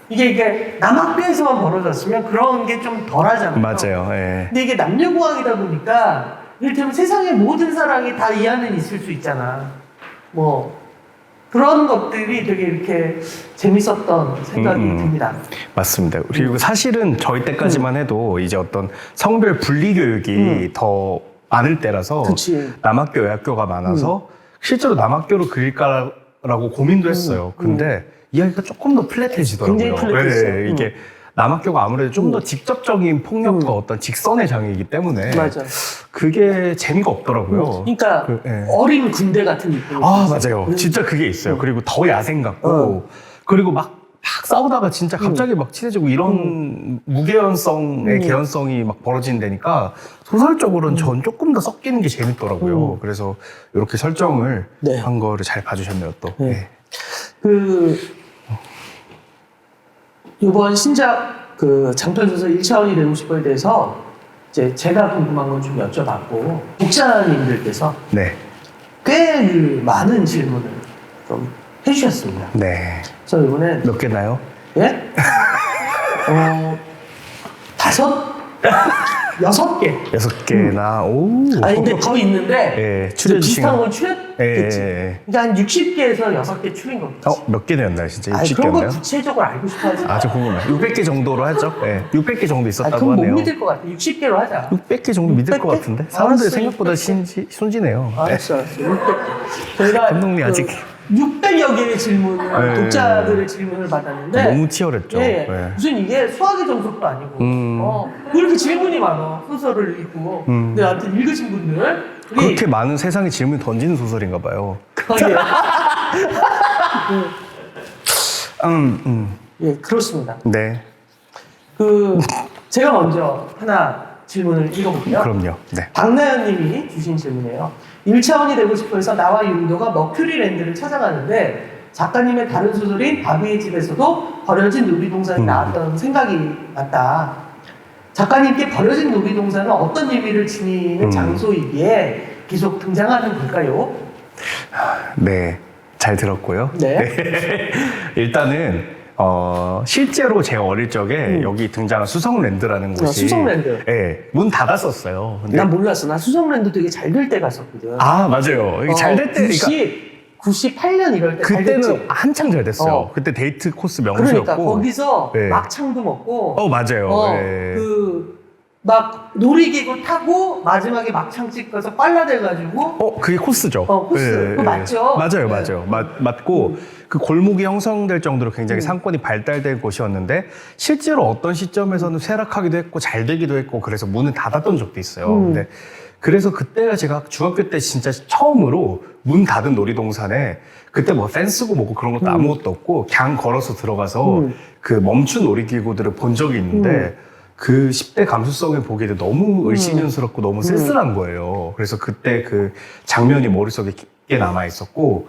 이게 남학교에서만 벌어졌으면 그런 게 좀 덜하잖아요. 맞아요. 예. 근데 이게 남녀공학이다 보니까 이를테면 세상의 모든 사랑이 다 이 안에 있을 수 있잖아. 뭐 그런 것들이 되게 이렇게 재밌었던 생각이 듭니다. 맞습니다. 그리고 사실은 저희 때까지만 해도 이제 어떤 성별 분리 교육이 더 많을 때라서 그치. 남학교, 여학교가 많아서 실제로 남학교로 그릴까라고 고민도 했어요. 근데 이야기가 조금 더 플랫해지더라고요. 굉장히 플랫했어요. 네, 이게 남학교가 아무래도 좀 더 직접적인 폭력과 어떤 직선의 장이기 때문에 맞아. 그게 재미가 없더라고요. 그러니까 예. 어린 군대 같은 느낌. 아, 맞아요. 진짜 그게 있어요. 그리고 더 야생 같고, 그리고 막 싸우다가 진짜 갑자기 막 친해지고 이런 무개연성의 개연성이 막 벌어진다니까 소설적으로는 전 조금 더 섞이는 게 재밌더라고요. 그래서 이렇게 설정을 네. 한 거를 잘 봐주셨네요, 또. 네. 네. 이번 신작 장편소설 1차원이 되고 싶어에 대해서 이제 제가 궁금한 건 좀 여쭤봤고 독자님들께서 네. 꽤 많은 질문을 좀 해주셨습니다. 네. 그래서 이번엔 몇 개나요? 예? 6개. 6개나, 오. 아니 근데 더 있는데 예, 이제 추려주신 비슷한 거. 걸 추렸겠지. 예. 그러니까 한 60개에서 6개 추린 거겠지. 몇 개 되었나요, 진짜? 아니, 그런 거 60개였나요? 구체적으로 알고 싶어 하지. 저 궁금해요. 600개 정도로 하죠? 네. 600개 정도 있었다고 그건 못 하네요. 믿을 것 같아. 60개로 하자. 600개 정도 믿을 600개? 것 같은데? 사람들이 알았어, 생각보다 600개. 순진해요. 네. 알았어. 600개. 저희가 감독님 아직 600여 개의 질문을 네. 독자들의 질문을 받았는데 너무 치열했죠. 예, 네. 무슨 이게 수학의 정석도 아니고 왜 이렇게 질문이 많아 소설을 읽고 근데 아무튼 읽으신 분들 우리 그렇게 많은 세상에 질문 던지는 소설인가 봐요. 거기에 음. 예 그렇습니다. 네. 제가 먼저 하나 질문을 읽어볼게요. 그럼요. 네. 박나연님이 주신 질문이에요. 1차원이 되고 싶어 해서 나와 윤도가 머큐리랜드를 찾아가는데 작가님의 다른 소설인 바비의 집에서도 버려진 놀이동산이 나왔던 생각이 났다. 작가님께 버려진 놀이동산은 어떤 의미를 지니는 장소이기에 계속 등장하는 걸까요? 네. 잘 들었고요. 네. 일단은 실제로 제가 어릴 적에 여기 등장한 수성랜드라는 곳이 수성랜드. 예, 문 닫았었어요. 근데 난 몰랐어. 나 수성랜드 되게 잘 될 때 갔었거든. 맞아요. 이게 잘 될 때, 그러니까 98년 이럴 때 잘 됐지. 그때는 한창 잘 됐어요. 그때 데이트 코스 명소였고. 그러니까 거기서 네. 막창도 먹고 맞아요. 예. 막 놀이기구 타고 마지막에 막창 찍어서 빨라대가지고 그게 코스죠. 코스. 그거 맞죠? 맞아요, 네. 맞아요. 맞고, 그 골목이 형성될 정도로 굉장히 상권이 발달된 곳이었는데, 실제로 어떤 시점에서는 쇠락하기도 했고, 잘 되기도 했고, 그래서 문을 닫았던 적도 있어요. 근데 그래서 그때가 제가 중학교 때 진짜 처음으로 문 닫은 놀이동산에, 그때 뭐 펜스고 뭐고 그런 것도 아무것도 없고, 그냥 걸어서 들어가서 그 멈춘 놀이기구들을 본 적이 있는데, 그 10대 감수성을 보기에도 너무 을씨년스럽고 너무 쓸쓸한 거예요. 그래서 그때 그 장면이 머릿속에 깊게 남아 있었고,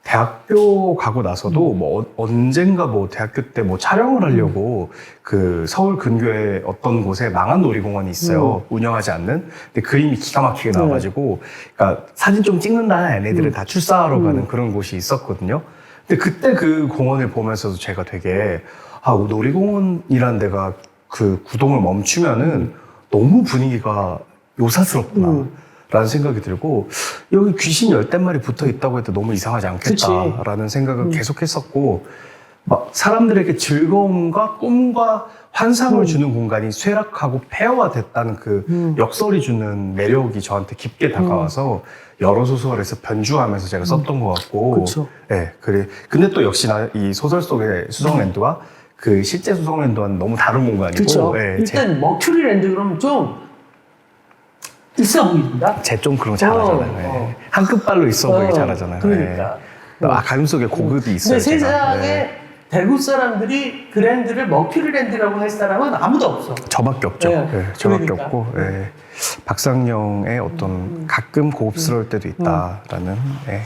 대학교 가고 나서도 뭐 언젠가 뭐 대학교 때 뭐 촬영을 하려고 그 서울 근교에 어떤 곳에 망한 놀이공원이 있어요. 운영하지 않는. 근데 그림이 기가 막히게 나와가지고, 그러니까 사진 좀 찍는다는 애들을 다 출사하러 가는 그런 곳이 있었거든요. 근데 그때 그 공원을 보면서도 제가 되게 아, 놀이공원이라는 데가 그 구동을 멈추면은 너무 분위기가 요사스럽구나. 라는 생각이 들고, 여기 귀신 10마리 붙어 있다고 해도 너무 이상하지 않겠다라는 생각을 계속 했었고, 막 사람들에게 즐거움과 꿈과 환상을 주는 공간이 쇠락하고 폐허화됐다는 그 역설이 주는 매력이 저한테 깊게 다가와서 여러 소설에서 변주하면서 제가 썼던 것 같고, 그쵸. 네, 그래. 근데 또 역시나 이 소설 속의 수성랜드와 그 실제 수성랜드와는 너무 다른 공간이고, 그렇죠. 네, 일단 머큐리랜드 그러면 좀 있어 보입니다. 제 좀 그런 거 잘하잖아요. 네. 한 끝발로 있어 보이게 잘하잖아요. 그러니까. 네. 아, 가슴속에 고급이 있어요. 근데 세상에 네. 대구 사람들이 그랜드를 머큐리랜드라고 할 사람은 아무도 없어. 저밖에 없죠. 네. 네, 저밖에 그러니까. 없고, 네. 박상영의 어떤 가끔 고급스러울 때도 있다라는. 네.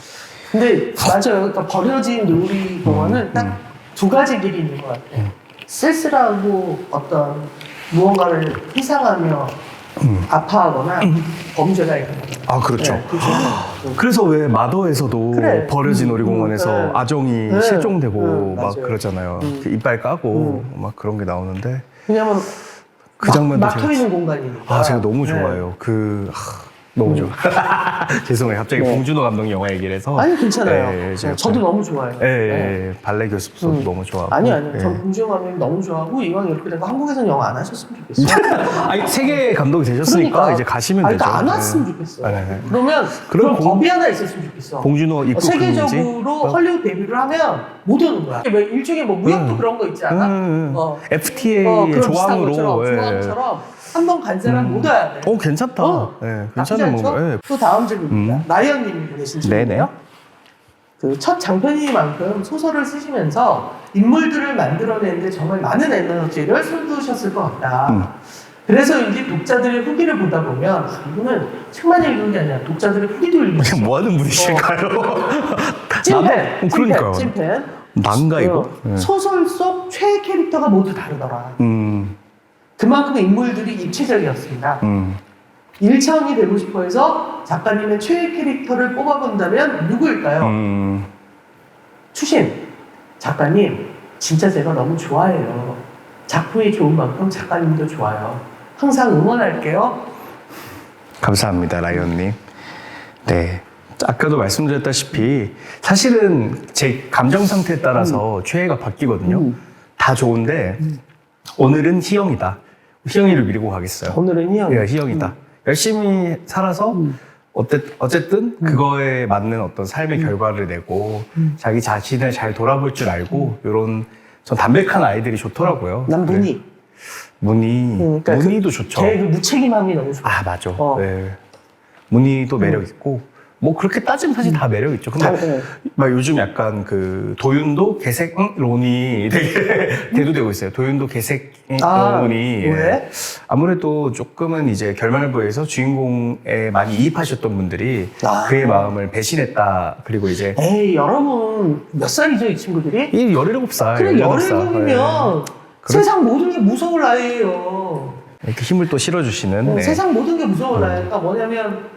근데 맞아요. 그러니까 버려진 놀이공원은 딱 두 가지 길이 있는 것 같아요. 쓸쓸하고 어떤 무언가를 희생하며 아파하거나 범죄가 일어나거나. 아, 그렇죠. 네, 그렇죠. 그래서 왜 마더에서도 그래. 버려진 놀이공원에서 네. 아정이 네. 실종되고 막 맞아요. 그러잖아요. 그 이빨 까고 막 그런 게 나오는데 왜냐면 그 장면도 막혀 있는 공간이니까. 아, 제가 너무 네. 좋아해요. 너무 좋아. 죄송해요. 갑자기 네. 봉준호 감독 영화 얘기를 해서. 아니 괜찮아요. 네, 제가 저도 너무 좋아해요. 네, 발레 교습소도 너무 좋아하고. 아니요. 네. 전 봉준호 감독님 너무 좋아하고 이왕 이렇게 되고 한국에서는 영화 안 하셨으면 좋겠어요. 아니, 세계 감독이 되셨으니까 그러니까. 이제 가시면 아니, 되죠. 그러니까 안 왔으면 네. 좋겠어. 네. 그러면 그럼 법이 하나 있었으면 좋겠어. 봉준호 입국 세계적으로 헐리우드 데뷔를 하면 못 오는 거야. 뭐 일종의 뭐 무역도 그런 거 있지 않아? FTA 그런 비슷한 조항으로. 것처럼, 예. 조항처럼 한 번 간 사람 못 와야 돼. 괜찮다. 네, 나쁘지 괜찮은 않죠? 건가요? 또 다음 질문입니다. 나이언님이 보내신 질문이에요. 그 첫 장편이니만큼 소설을 쓰시면서 인물들을 만들어내는데 정말 많은 에너지를 쏟으셨을 것 같다. 그래서인지 독자들의 후기를 보다 보면 이거는 책만 읽는 게 아니라 독자들의 후기도 읽는 뭐 하는 분이실까요? 찐팬, 그러니까요. 찐팬. 난가 이거? 네. 소설 속 최애 캐릭터가 모두 다르더라. 그만큼 인물들이 입체적이었습니다. 1차원이 되고 싶어 해서 작가님의 최애 캐릭터를 뽑아본다면 누구일까요? 추신, 작가님, 진짜 제가 너무 좋아해요. 작품이 좋은 만큼 작가님도 좋아요. 항상 응원할게요. 감사합니다, 라이언님. 네. 아까도 말씀드렸다시피 사실은 제 감정 상태에 따라서 최애가 바뀌거든요. 다 좋은데 오늘은 희영이다. 희영이를 밀고 가겠어요. 오늘은 희영. 예, 희영이다. 열심히 살아서 어쨌든 그거에 맞는 어떤 삶의 결과를 내고 자기 자신을 잘 돌아볼 줄 알고 이런 전 담백한 아이들이 좋더라고요. 난 문희. 문희. 그러니까 문희도 좋죠. 걔그 무책임함이 너무 좋아. 아, 맞아. 네. 문희도 매력 있고 뭐 그렇게 따지면 사실 다 매력 있죠. 근데 막 요즘 약간 그 도윤도 개색론이 되게 대두되고 있어요. 도윤도 개색론이 왜? 아무래도 조금은 이제 결말부에서 주인공에 많이 이입하셨던 분들이 그의 마음을 배신했다. 그리고 이제 에이 여러분 몇 살이죠 이 친구들이? 이 17살. 그래 17이면 네. 세상 모든 게 무서울 나이에요. 이렇게 힘을 또 실어주시는. 네. 세상 모든 게 무서울 나이니까 뭐냐면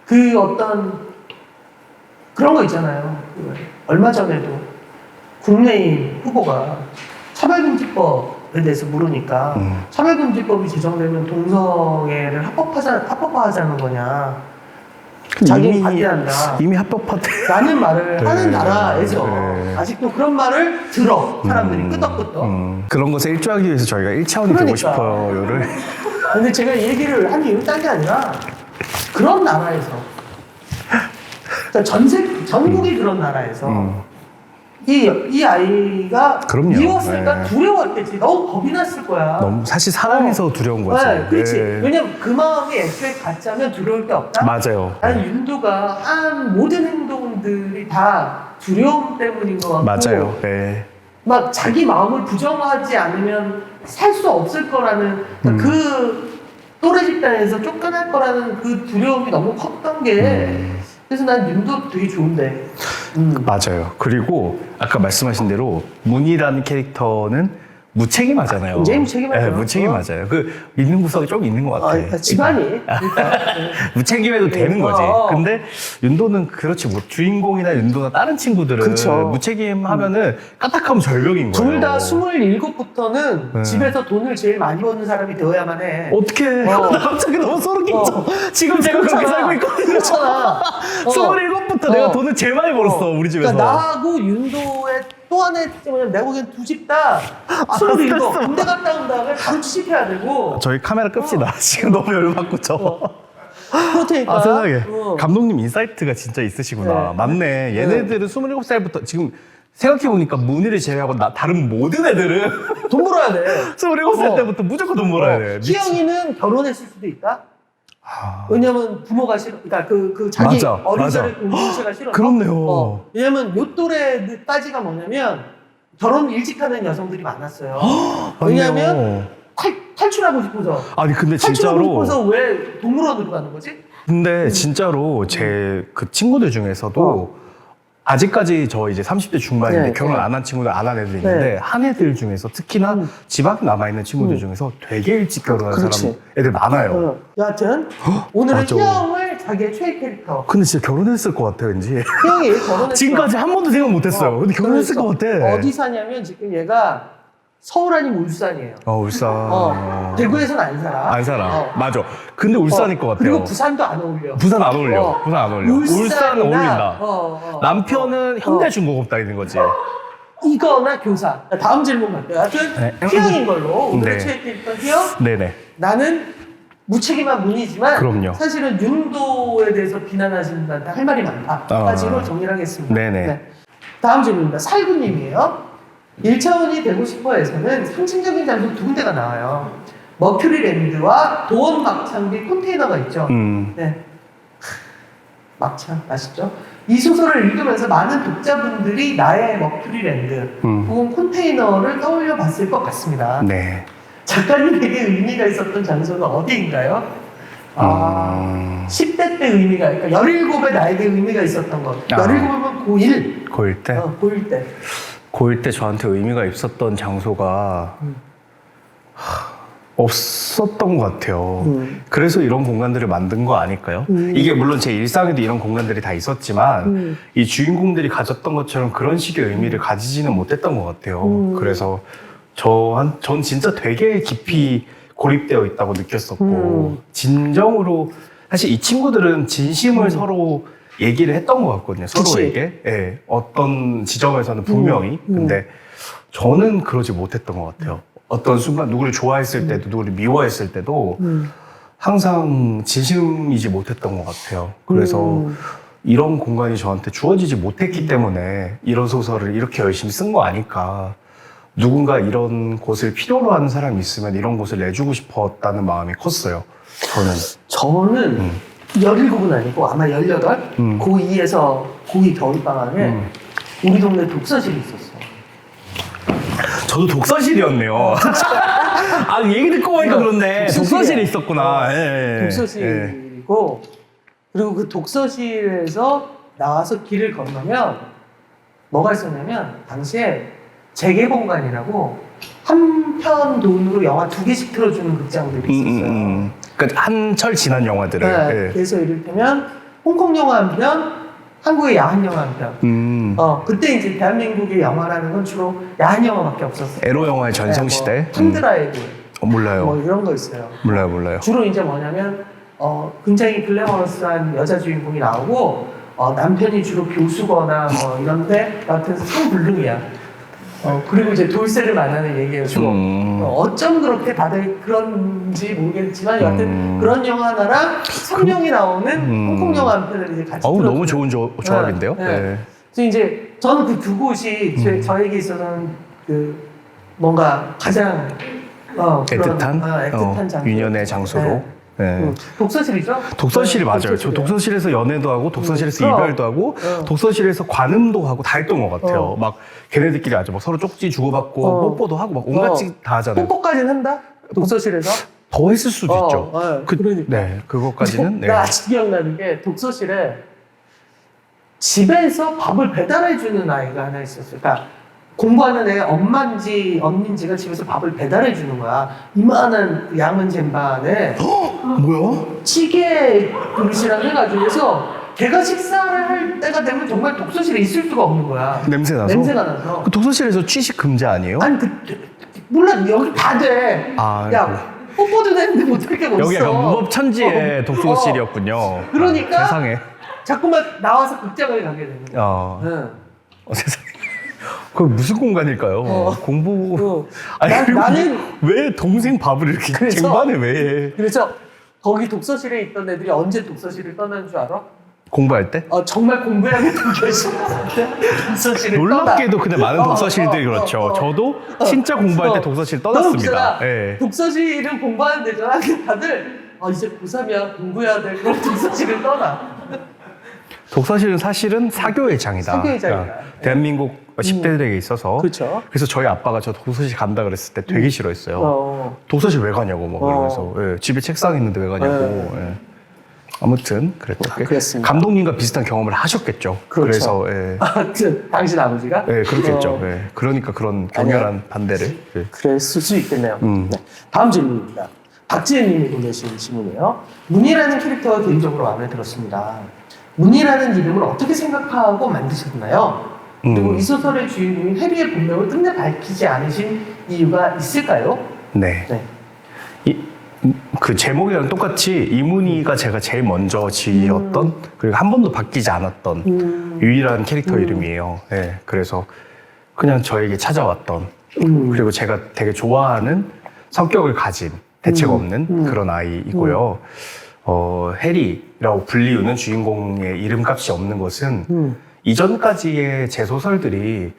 그 어떤 그런 거 있잖아요. 얼마 전에도 국내인 후보가 차별금지법에 대해서 물으니까 차별금지법이 제정되면 동성애를 합법화하자는 거냐. 자기 반대한다. 이미 합법화돼. 라는 말을 하는 네. 나라에서 네. 아직도 그런 말을 들어. 사람들이 끄덕끄덕. 그런 것에 일조하기 위해서 저희가 1차원이 되고 싶어요를. 근데 제가 이 얘기를 한 이유 딴 게 아니라 그런 나라에서 그러니까 전국이 그런 나라에서 이 아이가 그럼요. 미웠으니까 네. 두려웠겠지. 너무 겁이 났을 거야. 너무 사실 사랑해서 두려운 거지. 네, 그렇지. 네. 왜냐면 그 마음이 애초에 같자면 두려울 게 없다. 맞아요. 나는 윤도가 한 모든 행동들이 다 두려움 때문인 것 같고 맞아요. 네. 막 자기 마음을 부정하지 않으면 살 수 없을 거라는 그 또래 집단에서 쫓겨날 거라는 그 두려움이 너무 컸던 게 그래서 난 윤도 되게 좋은데 맞아요. 그리고 아까 말씀하신 대로 문희라는 캐릭터는 무책임하잖아요. 굉장히 무책임하죠. 네, 무책임하잖아요. 그 있는 구석이 좀 있는 것 같아. 집안이. 일단. 무책임해도 되는 거지. 어. 근데 윤도는 그렇지 못. 주인공이나 윤도나 다른 친구들은 그쵸. 무책임하면은 까딱하면 절벽인 거예요. 둘 다 27부터는 네. 집에서 돈을 제일 많이 버는 사람이 되어야만 해. 어떻게? 어. 나 갑자기 너무 소름 끼쳐. 지금 제가 그렇게 그렇잖아. 살고 있거든요. 그렇잖아. 27부터 내가 돈을 제일 많이 벌었어, 우리 집에서. 그러니까 나하고 윤도의 또 하나의 특징은 뭐냐면 내가 보기엔 두 집 다 27, 군대 갔다 온 다음에 바로 취직해야 되고. 저희 카메라 끕시다. 지금 너무 열받고 저. 그렇다니까. 아, 세상에. 감독님 인사이트가 진짜 있으시구나. 네. 맞네. 얘네들은 27살부터 지금 생각해보니까 문희를 제외하고 다른 모든 애들은 돈 벌어야 돼. 27살 때부터 무조건 돈 벌어야 돼. 희영이는 결혼했을 수도 있다. 아, 왜냐면 부모가 싫어. 그러니까 그 자기 맞아, 어린 맞아. 시절에 공부시가 싫어. 그렇네요. 왜냐면 요 또래까지가 뭐냐면 결혼 일찍 하는 여성들이 많았어요. 왜냐면 맞네요. 탈출하고 싶어서. 아니 근데 탈출하고 진짜로 싶어서 왜 동물원으로 가는 거지? 근데 진짜로 제 그 친구들 중에서도 아직까지 저 이제 30대 중반인데 네, 결혼 네. 안 한 친구들 안 한 애들 있는데 한 애들 중에서 특히나 집앞에 남아있는 친구들 중에서 되게 일찍 결혼한 그렇지. 사람 애들 많아요. 여하튼 오늘은 맞아. 희영을 자기의 최애 캐릭터. 근데 진짜 결혼했을 것 같아 왠지. 희영이 결혼했어. 지금까지 한 번도 생각 못했어요. 근데 결혼했을 것 같아. 어디 사냐면 지금 얘가 서울 아니면 울산이에요. 울산. 대구에서는 안 살아. 안 살아. 어. 맞아. 근데 울산일 것 같아요. 그리고 부산도 안 어울려. 부산 안 어울려. 어. 부산 안 어울려. 울산이나, 울산 어울린다. 어. 남편은 현대중공업 다니는 거지. 이거나 교사. 다음 질문 갈게요. 하여튼 네. 희영인 걸로 오늘의 네. 최애 캐릭터 희영. 네네. 나는 무책임한 문이지만 그럼요. 사실은 윤도에 대해서 비난하시는 분한테 할 말이 많다까지로 아. 정리를 하겠습니다. 네네. 다음 질문입니다. 살구님이에요. 1차원이 되고 싶어에서는 상징적인 장소 두 군데가 나와요. 머큐리랜드와 도원 막창비 컨테이너가 있죠. 네. 막창 맛있죠? 이 소설을 읽으면서 많은 독자분들이 나의 머큐리랜드 혹은 컨테이너를 떠올려 봤을 것 같습니다. 네. 작가님에게 의미가 있었던 장소는 어디인가요? 10대 때 의미가, 그러니까 17에 나에게 의미가 있었던 것. 17이면 고1. 고1 때? 고1 때. 고1 때 저한테 의미가 있었던 장소가 없었던 것 같아요. 그래서 이런 공간들을 만든 거 아닐까요? 이게 물론 제 일상에도 이런 공간들이 다 있었지만 이 주인공들이 가졌던 것처럼 그런 식의 의미를 가지지는 못했던 것 같아요. 그래서 전 진짜 되게 깊이 고립되어 있다고 느꼈었고 진정으로 사실 이 친구들은 진심을 서로 얘기를 했던 것 같거든요. 서로에게. 예, 어떤 지점에서는 분명히. 근데 저는 그러지 못했던 것 같아요. 어떤 순간 누구를 좋아했을 때도 누구를 미워했을 때도 항상 진심이지 못했던 것 같아요. 그래서 이런 공간이 저한테 주어지지 못했기 때문에 이런 소설을 이렇게 열심히 쓴 거 아닐까. 누군가 이런 곳을 필요로 하는 사람이 있으면 이런 곳을 내주고 싶었다는 마음이 컸어요. 저는 17은 아니고 아마 18? 고2에서 고2 겨울방학에 우리 동네 독서실이 있었어. 저도 독서실이었네요. 아, 얘기 듣고 보니까 그런데 독서실이 있었구나. 예, 예. 독서실이고 그리고 그 독서실에서 나와서 길을 건너면 뭐가 있었냐면 당시에 재개봉관이라고 한 편 돈으로 영화 2개씩 틀어주는 극장들이 있었어요. 그러니까 한철 지난 영화들을. 네, 예. 그래서 이를테면 홍콩 영화 한 편, 한국의 야한 영화 한 편. 그때 이제 대한민국의 영화라는 건 주로 야한 영화밖에 없었어요. 에로 영화의 전성시대. 판드라이브 몰라요. 뭐 이런 거 있어요. 몰라요. 주로 이제 뭐냐면 굉장히 글래머러스한 여자 주인공이 나오고 남편이 주로 교수거나 뭐 이런데 여하튼 성불능이야. 그리고 이제 돌쇠를 만나는 얘기예요. 주로. 어쩜 그렇게 다들 그런지 모르겠지만 여하튼 그런 영화 하나랑 성룡이 나오는 홍콩 영화 한 편을 이제 같이 어우, 틀어줘요. 너무 좋은 조합인데요. 네. 네. 그래서 이제 저는 그 두 곳이 저에게 있어서는 그 뭔가 가장 애틋한, 애틋한 장소. 유년의 장소로. 네. 독서실이죠? 독서실이 네, 맞아요. 저 독서실이에요. 독서실에서 연애도 하고, 독서실에서 그럼. 이별도 하고, 독서실에서 관음도 하고 다 했던 것 같아요. 막 걔네들끼리 아주 막 서로 쪽지 주고받고, 뽀뽀도 하고, 막 온갖 짓 다 하잖아요. 뽀뽀까지는 한다? 독서실에서? 더 했을 수도 있죠. 그러니까. 네, 그것까지는. 네. 나 아직 기억나는 게 독서실에 집에서 밥을 배달해주는 아이가 하나 있었어요. 그러니까 공부하는 애 엄마인지 언니인지가 집에서 밥을 배달해 주는 거야. 이만한 양은 쟁반에 뭐야? 찌개 그릇이랑 해가지고 그래서 걔가 식사를 할 때가 되면 정말 독서실에 있을 수가 없는 거야. 냄새 나서? 냄새가 나서. 그 독서실에서 취식 금지 아니에요? 아니 몰라 여기 다 돼. 아, 야 뽀뽀도 되는데 못 들게 못 여기 써. 약간 무법천지의 독서실이었군요. 그러니까 아, 세상에. 자꾸만 나와서 극장을 가게 되는 거야. 응. 세상에. 그 무슨 공간일까요? 공부. 아니, 그리고 나는 왜 동생 밥을 이렇게 그래서- 쟁반에 왜 해? 그래서 거기 독서실에 있던 애들이 언제 독서실을 떠난 줄 알아? 공부할 때? 정말 공부해야겠다고 결심했을 때 독서실을 놀랍게도 그냥 많은 독서실들이 그렇죠. 저도 진짜 공부할 때 독서실 떠났습니다. 예. 독서실은 공부하는 데잖아. 근데 다들 이제 고3이야 공부해야 돼. 그럼 독서실을 떠나. 독서실은 사실은 사교의 장이다. 사교의 장이다. 그러니까 대한민국 10대들에게 있어서. 그렇죠. 그래서 저희 아빠가 저 독서실 간다 그랬을 때 되게 싫어했어요. 독서실 왜 가냐고 막 그러면서 예, 집에 책상 있는데 왜 가냐고. 예. 아무튼 그랬죠. 그랬습니다. 감독님과 비슷한 경험을 하셨겠죠. 그렇죠. 그래서 예. 당신 아버지가? 예, 그렇겠죠. 예. 그러니까 그런 격렬한 반대를. 예. 그랬을 수 있겠네요. 네. 다음 질문입니다. 박지혜님이 보내신 질문이에요. 문희라는 캐릭터가 개인적으로 마음에 들었습니다. 문희라는 이름을 어떻게 생각하고 만드셨나요? 그리고 이 소설의 주인공인 해리의 본명을 끝내 밝히지 않으신 이유가 있을까요? 네. 네. 그 제목이랑 똑같이 이문희가 제가 제일 먼저 지었던 그리고 한 번도 바뀌지 않았던 유일한 캐릭터 이름이에요. 네, 그래서 그냥 저에게 찾아왔던 그리고 제가 되게 좋아하는 성격을 가진 대책 없는 그런 아이이고요. 해리라고 불리우는 주인공의 이름값이 없는 것은 이전까지의 제 소설들이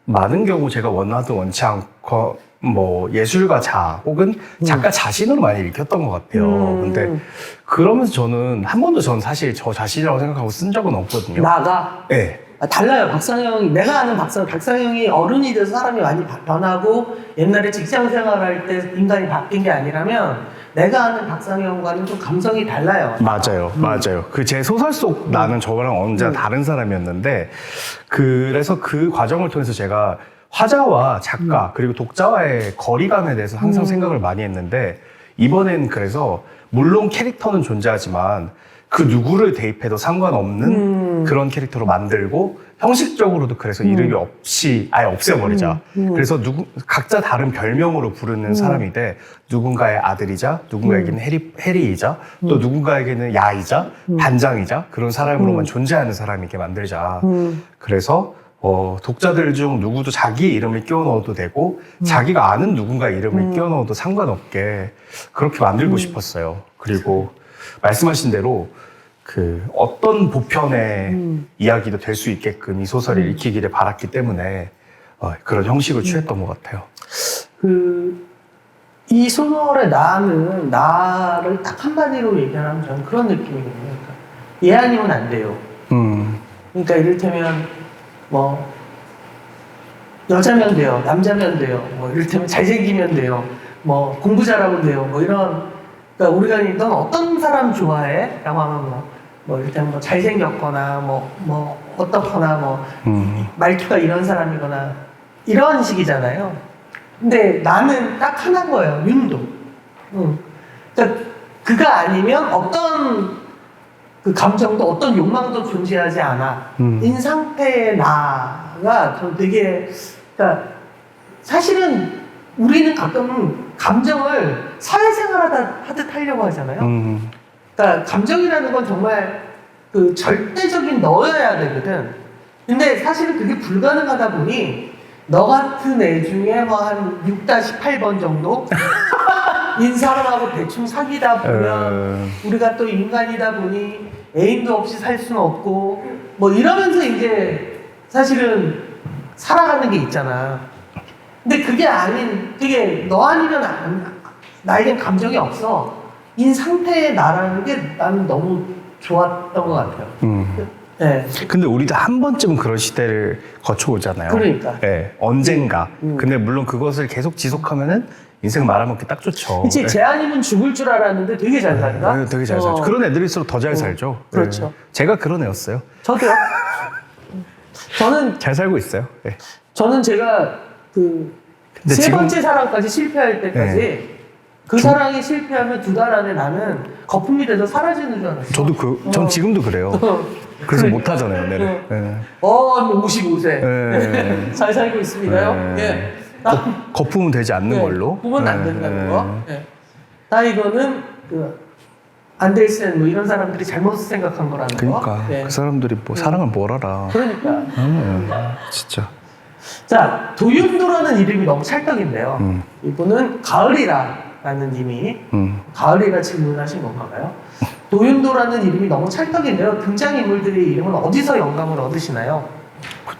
많은 경우 제가 원하든 원치 않고 뭐 예술가 자 혹은 작가 자신으로 많이 읽혔던 것 같아요. 근데 그러면서 저는 한 번도 전 사실 저 자신이라고 생각하고 쓴 적은 없거든요. 나가? 네. 달라요. 박상영이 내가 아는 박상영이 어른이 돼서 사람이 많이 변하고 옛날에 직장 생활할 때 인간이 바뀐 게 아니라면 내가 아는 박상영과는 좀 감성이 달라요. 맞아요. 맞아요. 그 제 소설 속 나는 저거랑 언제나 다른 사람이었는데 그래서 그 과정을 통해서 제가 화자와 작가 그리고 독자와의 거리감에 대해서 항상 생각을 많이 했는데 이번엔 그래서 물론 캐릭터는 존재하지만 그 누구를 대입해도 상관없는 그런 캐릭터로 만들고 형식적으로도 그래서 이름이 없이 아예 없애버리자. 그래서 각자 다른 별명으로 부르는 사람이 돼 누군가의 아들이자 누군가에게는 해리이자 또 누군가에게는 야이자 반장이자 그런 사람으로만 존재하는 사람이게 만들자. 그래서 독자들 중 누구도 자기의 이름을 끼워 넣어도 되고 자기가 아는 누군가의 이름을 끼워 넣어도 상관없게 그렇게 만들고 싶었어요. 그리고 말씀하신 대로 그 어떤 보편의 이야기도 될 수 있게끔 이 소설을 읽히기를 바랐기 때문에 그런 형식을 취했던 것 같아요. 이 소설의 나는 나를 딱 한마디로 얘기하면 저는 그런 느낌이거든요. 그러니까 얘 아니면 안 돼요. 그러니까 이를테면 뭐 여자면 돼요, 남자면 돼요, 뭐 이를테면 잘생기면 돼요, 뭐 공부 잘하면 돼요, 뭐 이런. 그러니까 우리가 넌 어떤 사람 좋아해? 라고 하면 뭐 이를테면 뭐 잘생겼거나 뭐 어떻거나 말투가 이런 사람이거나 이런 식이잖아요. 근데 나는 딱 하나인 거예요. 윤도. 그러니까 그가 아니면 어떤 그 감정도 어떤 욕망도 존재하지 않아. 인 상태의 나가 좀 되게, 그러니까 사실은 우리는 가끔 감정을 사회생활 하듯 하려고 하잖아요. 그러니까 감정이라는 건 정말 그 절대적인 너여야 되거든. 근데 사실은 그게 불가능하다 보니 너 같은 애 중에 뭐 한 6-8번 정도 인 사람하고 대충 사귀다 보면 우리가 또 인간이다 보니 애인도 없이 살 수는 없고 뭐 이러면서 이제 사실은 살아가는 게 있잖아. 근데 그게 아닌, 되게 너 아니면 나에겐 감정이 없어. 인 상태의 나라는 게 나는 너무 좋았던 것 같아요. 네. 근데 우리도 한 번쯤은 그런 시대를 거쳐오잖아요. 그러니까. 네, 언젠가. 근데 물론 그것을 계속 지속하면은 인생 말아먹기 딱 좋죠. 그치, 쟤 아니면 죽을 줄 알았는데 되게 잘 산다? 네, 되게 잘 살죠. 그런 애들일수록 더 잘 살죠. 그렇죠. 네. 제가 그런 애였어요. 저도요. 저는 잘 살고 있어요. 네. 제가 그 근데 세 지금- 번째 사랑까지 실패할 때까지 네. 그 사랑이 실패하면 2달 안에 나는 거품이 돼서 사라지는 줄 알았어. 저도 전 지금도 그래요. 그래서 그래. 못 하잖아요. 네. 네. 55세. 네. 잘 살고 있습니다요. 네. 예. 거품은 되지 않는 걸로. 부분 안 네. 된다는 네. 거. 예. 나 이거는 그 안델센 뭐 이런 사람들이 잘못 생각한 거라는 거. 그러니까 예. 그 사람들이 뭐 사랑을 뭘 알아. 그러니까. 진짜. 자, 도윤도라는 이름이 너무 찰떡인데요. 음. 이분은 가을이라라는 님이 가을이라 질문하신 건가 봐요. 도윤도라는 이름이 너무 찰떡인데요. 등장인물들의 이름은 어디서 영감을 얻으시나요?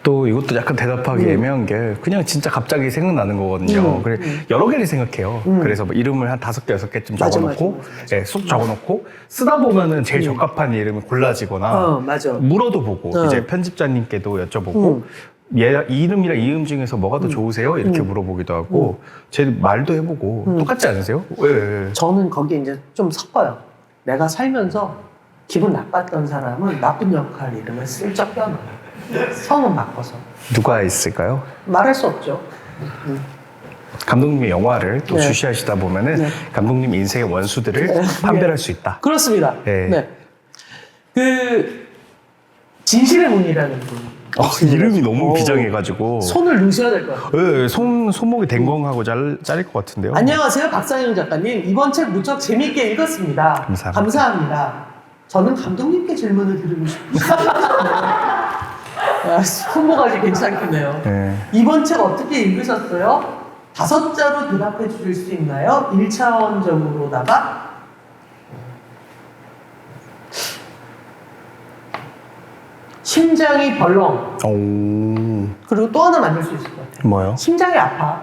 또 이것도 약간 대답하기 애매한 게 그냥 진짜 갑자기 생각나는 거거든요. 그래 여러 개를 생각해요. 그래서 뭐 이름을 한 5개, 6개쯤 맞아, 적어놓고, 맞아. 예, 쑥 적어놓고 쓰다 보면은 제일 적합한 이름이 골라지거나 맞아. 물어도 보고 이제 편집자님께도 여쭤보고 얘 이 이름이랑 이 이름 중에서 뭐가 더 좋으세요? 이렇게 물어보기도 하고 제 말도 해보고 똑같지 않으세요? 예. 저는 거기에 이제 좀 섞어요. 내가 살면서 기분 나빴던 사람은 나쁜 역할 이름을 슬쩍 껴넣어요. 성은 바꿔서. 누가 있을까요? 말할 수 없죠. 감독님의 영화를 또 네. 주시하시다 보면은 네. 감독님 인생의 원수들을 판별할 수 있다. 그렇습니다. 네. 네. 그 진실의 문이라는 분. 이름이 너무 비장해가지고. 손을 넣으셔야 될 것 같아요. 예, 손목이 댕광하고 잘릴 것 같은데요. 안녕하세요, 박상영 작가님. 이번 책 무척 재밌게 읽었습니다. 감사합니다. 저는 감독님께 질문을 드리고 싶습니다. 손모가지 괜찮겠네요. 네. 이번 책 어떻게 읽으셨어요? 5자로 대답해 주실 수 있나요? 1차원적으로다가 심장이 벌렁. 오, 그리고 또 하나 만들 수 있을 것 같아요. 뭐요? 심장이 아파.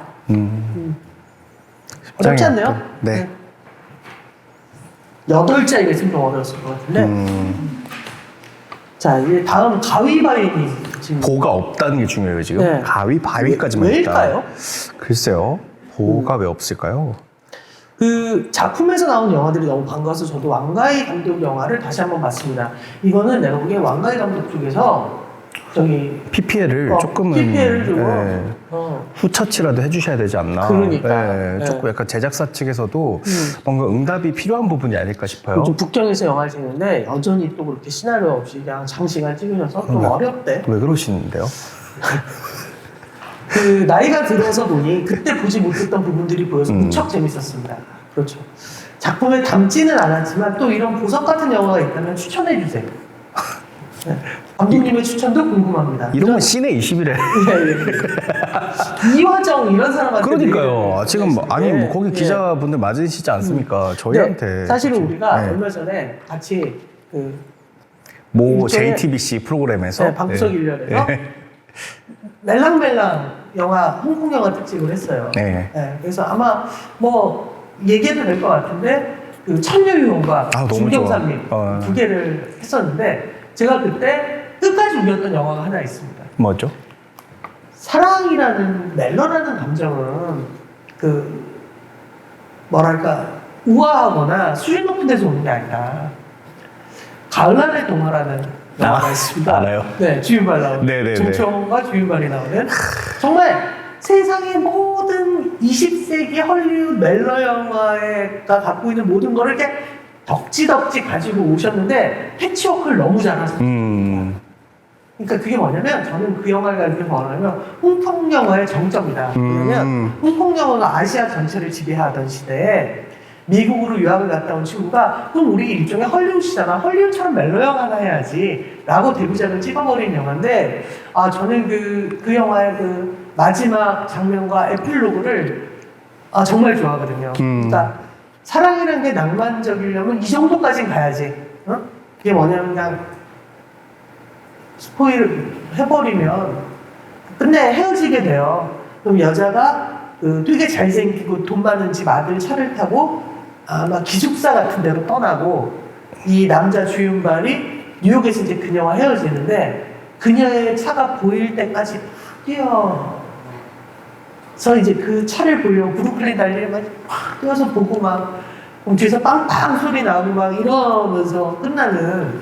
어렵지 심장이 않나요? 아파. 네. 8자리가 있으면 좀 어려웠을 것 같은데. 자, 이제 다음 가위바위님 질문. 보가 없다는 게 중요해요, 지금. 네. 바위까지만 왜일까요? 있다. 글쎄요. 보가 왜 없을까요? 그 작품에서 나온 영화들이 너무 반가워서 저도 왕가희 감독 영화를 다시 한번 봤습니다. 이거는 내가 보기에 왕가희 감독 쪽에서 저기 PPL을 조금은 PPL을 좀 예, 후처치라도 해주셔야 되지 않나. 그러니까. 예, 조금 약간 제작사 측에서도 뭔가 응답이 필요한 부분이 아닐까 싶어요. 요즘 북경에서 영화를 찍는데 여전히 또 그렇게 시나리오 없이 그냥 장시간 찍으셔서 좀 어렵대. 왜 그러시는데요? 그 나이가 들어서 보니 그때 보지 못했던 부분들이 보여서 무척 재밌었습니다. 그렇죠. 작품에 담지는 않았지만 또 이런 보석 같은 영화가 있다면 추천해 주세요. 네. 감독님의 추천도 궁금합니다. 이런 건 시내 21에. 이화정 이런 사람한테 그러니까요. 지금 뭐, 아니 뭐 거기 예. 기자분들 맞으시지 않습니까? 저희한테. 네, 사실은 우리가 네. 얼마 전에 같이 그 모 일종의- JTBC 프로그램에서 네, 방구석 네. 일련에서 네. 멜랑멜랑 영화 홍콩 영화 특집을 했어요. 네. 그래서 아마 뭐 얘기해도 될 것 같은데 그 천녀유혼과 아, 너무 중경산림 좋아. 2개를 했었는데 제가 그때 끝까지 울렸던 영화가 하나 있습니다. 뭐죠? 사랑이라는 멜로라는 감정은 그 뭐랄까 우아하거나 수준 높은 데서 오는 게 아니라 가을하늘의 동화라는 영화가 있습니다. 알아요. 네, 주윤발 나오는 네네네. 정청과 주윤발이 나오는 정말 세상의 모든 20세기 헐리우드 멜로 영화가 갖고 있는 모든 거를 이렇게 덕지덕지 가지고 오셨는데 패치워크를 너무 잘하셨어요. 그러니까 그게 뭐냐면 저는 그 영화를 이렇게 뭐냐면 홍콩 영화의 정점이다. 왜냐면 홍콩 영화가 아시아 전체를 지배하던 시대에 미국으로 유학을 갔다 온 친구가 그럼 우리 일종의 헐리우드잖아. 헐리우드처럼 멜로 영화나 해야지 라고 데뷔작을 찍어버린 영화인데 아 저는 그 영화의 그 마지막 장면과 에필로그를 아 정말 좋아하거든요. 그러니까 사랑이라는 게 낭만적이려면 이 정도까지는 가야지. 어? 그게 뭐냐면 그냥 스포일을 해버리면 끝내 헤어지게 돼요. 그럼 여자가 그 되게 잘생기고 돈 많은 집 아들 차를 타고 아마 기숙사 같은 데로 떠나고 이 남자 주윤발이 뉴욕에서 이제 그녀와 헤어지는데 그녀의 차가 보일 때까지 뛰어. 그래서 이제 그 차를 보려고 브루클린 달리면 막 뛰어서 보고 막 뒤에서 빵빵 소리 나고 막 이러면서 끝나는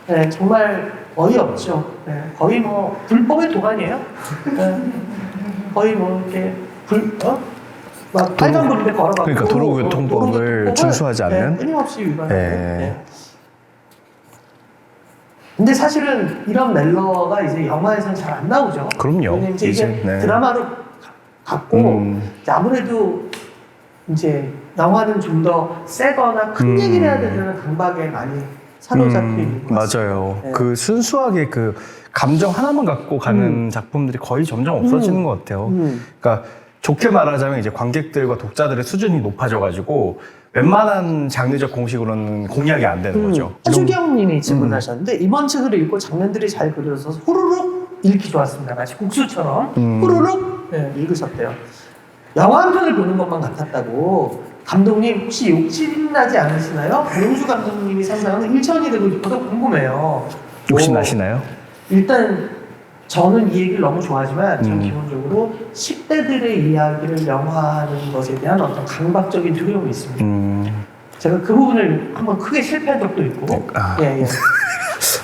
네, 정말 어이없죠. 네, 거의 뭐 불법의 도가니에요. 네, 거의 뭐 이렇게 막 빨간불인데 걸어가고 그러니까 도로교통법을 준수하지 않는? 네, 끊임없이 위반하고. 네. 네. 근데 사실은 이런 멜러가 이제 영화에서는 잘 안 나오죠. 그럼요. 왜냐면 이제 이제, 이게 네. 드라마로 갔고 이제 아무래도 이제 영화는 좀 더 세거나 큰 얘기를 해야 되는 강박에 많이 사로잡혀 있는 것 같습니다. 맞아요. 네. 그 순수하게 그 감정 하나만 갖고 가는 작품들이 거의 점점 없어지는 것 같아요. 그러니까 좋게 말하자면 이제 관객들과 독자들의 수준이 높아져가지고 웬만한 장르적 공식으로는 공략이 안 되는 거죠. 하주경님이 질문하셨는데 이번 책을 읽고 장면들이 잘 그려져서 후루룩 읽기 좋았습니다. 마치 국수처럼 후루룩 읽으셨대요. 영화 한 편을 보는 것만 같았다고. 감독님 혹시 욕심나지 않으시나요? 배용주 감독님이 상상하는 1차원이 되고 싶어서 궁금해요. 욕심 나시나요? 일단 저는 이 얘기를 너무 좋아하지만 저는 기본적으로 10대들의 이야기를 영화하는 것에 대한 어떤 강박적인 두려움이 있습니다. 제가 그 부분을 한번 크게 실패한 적도 있고 예.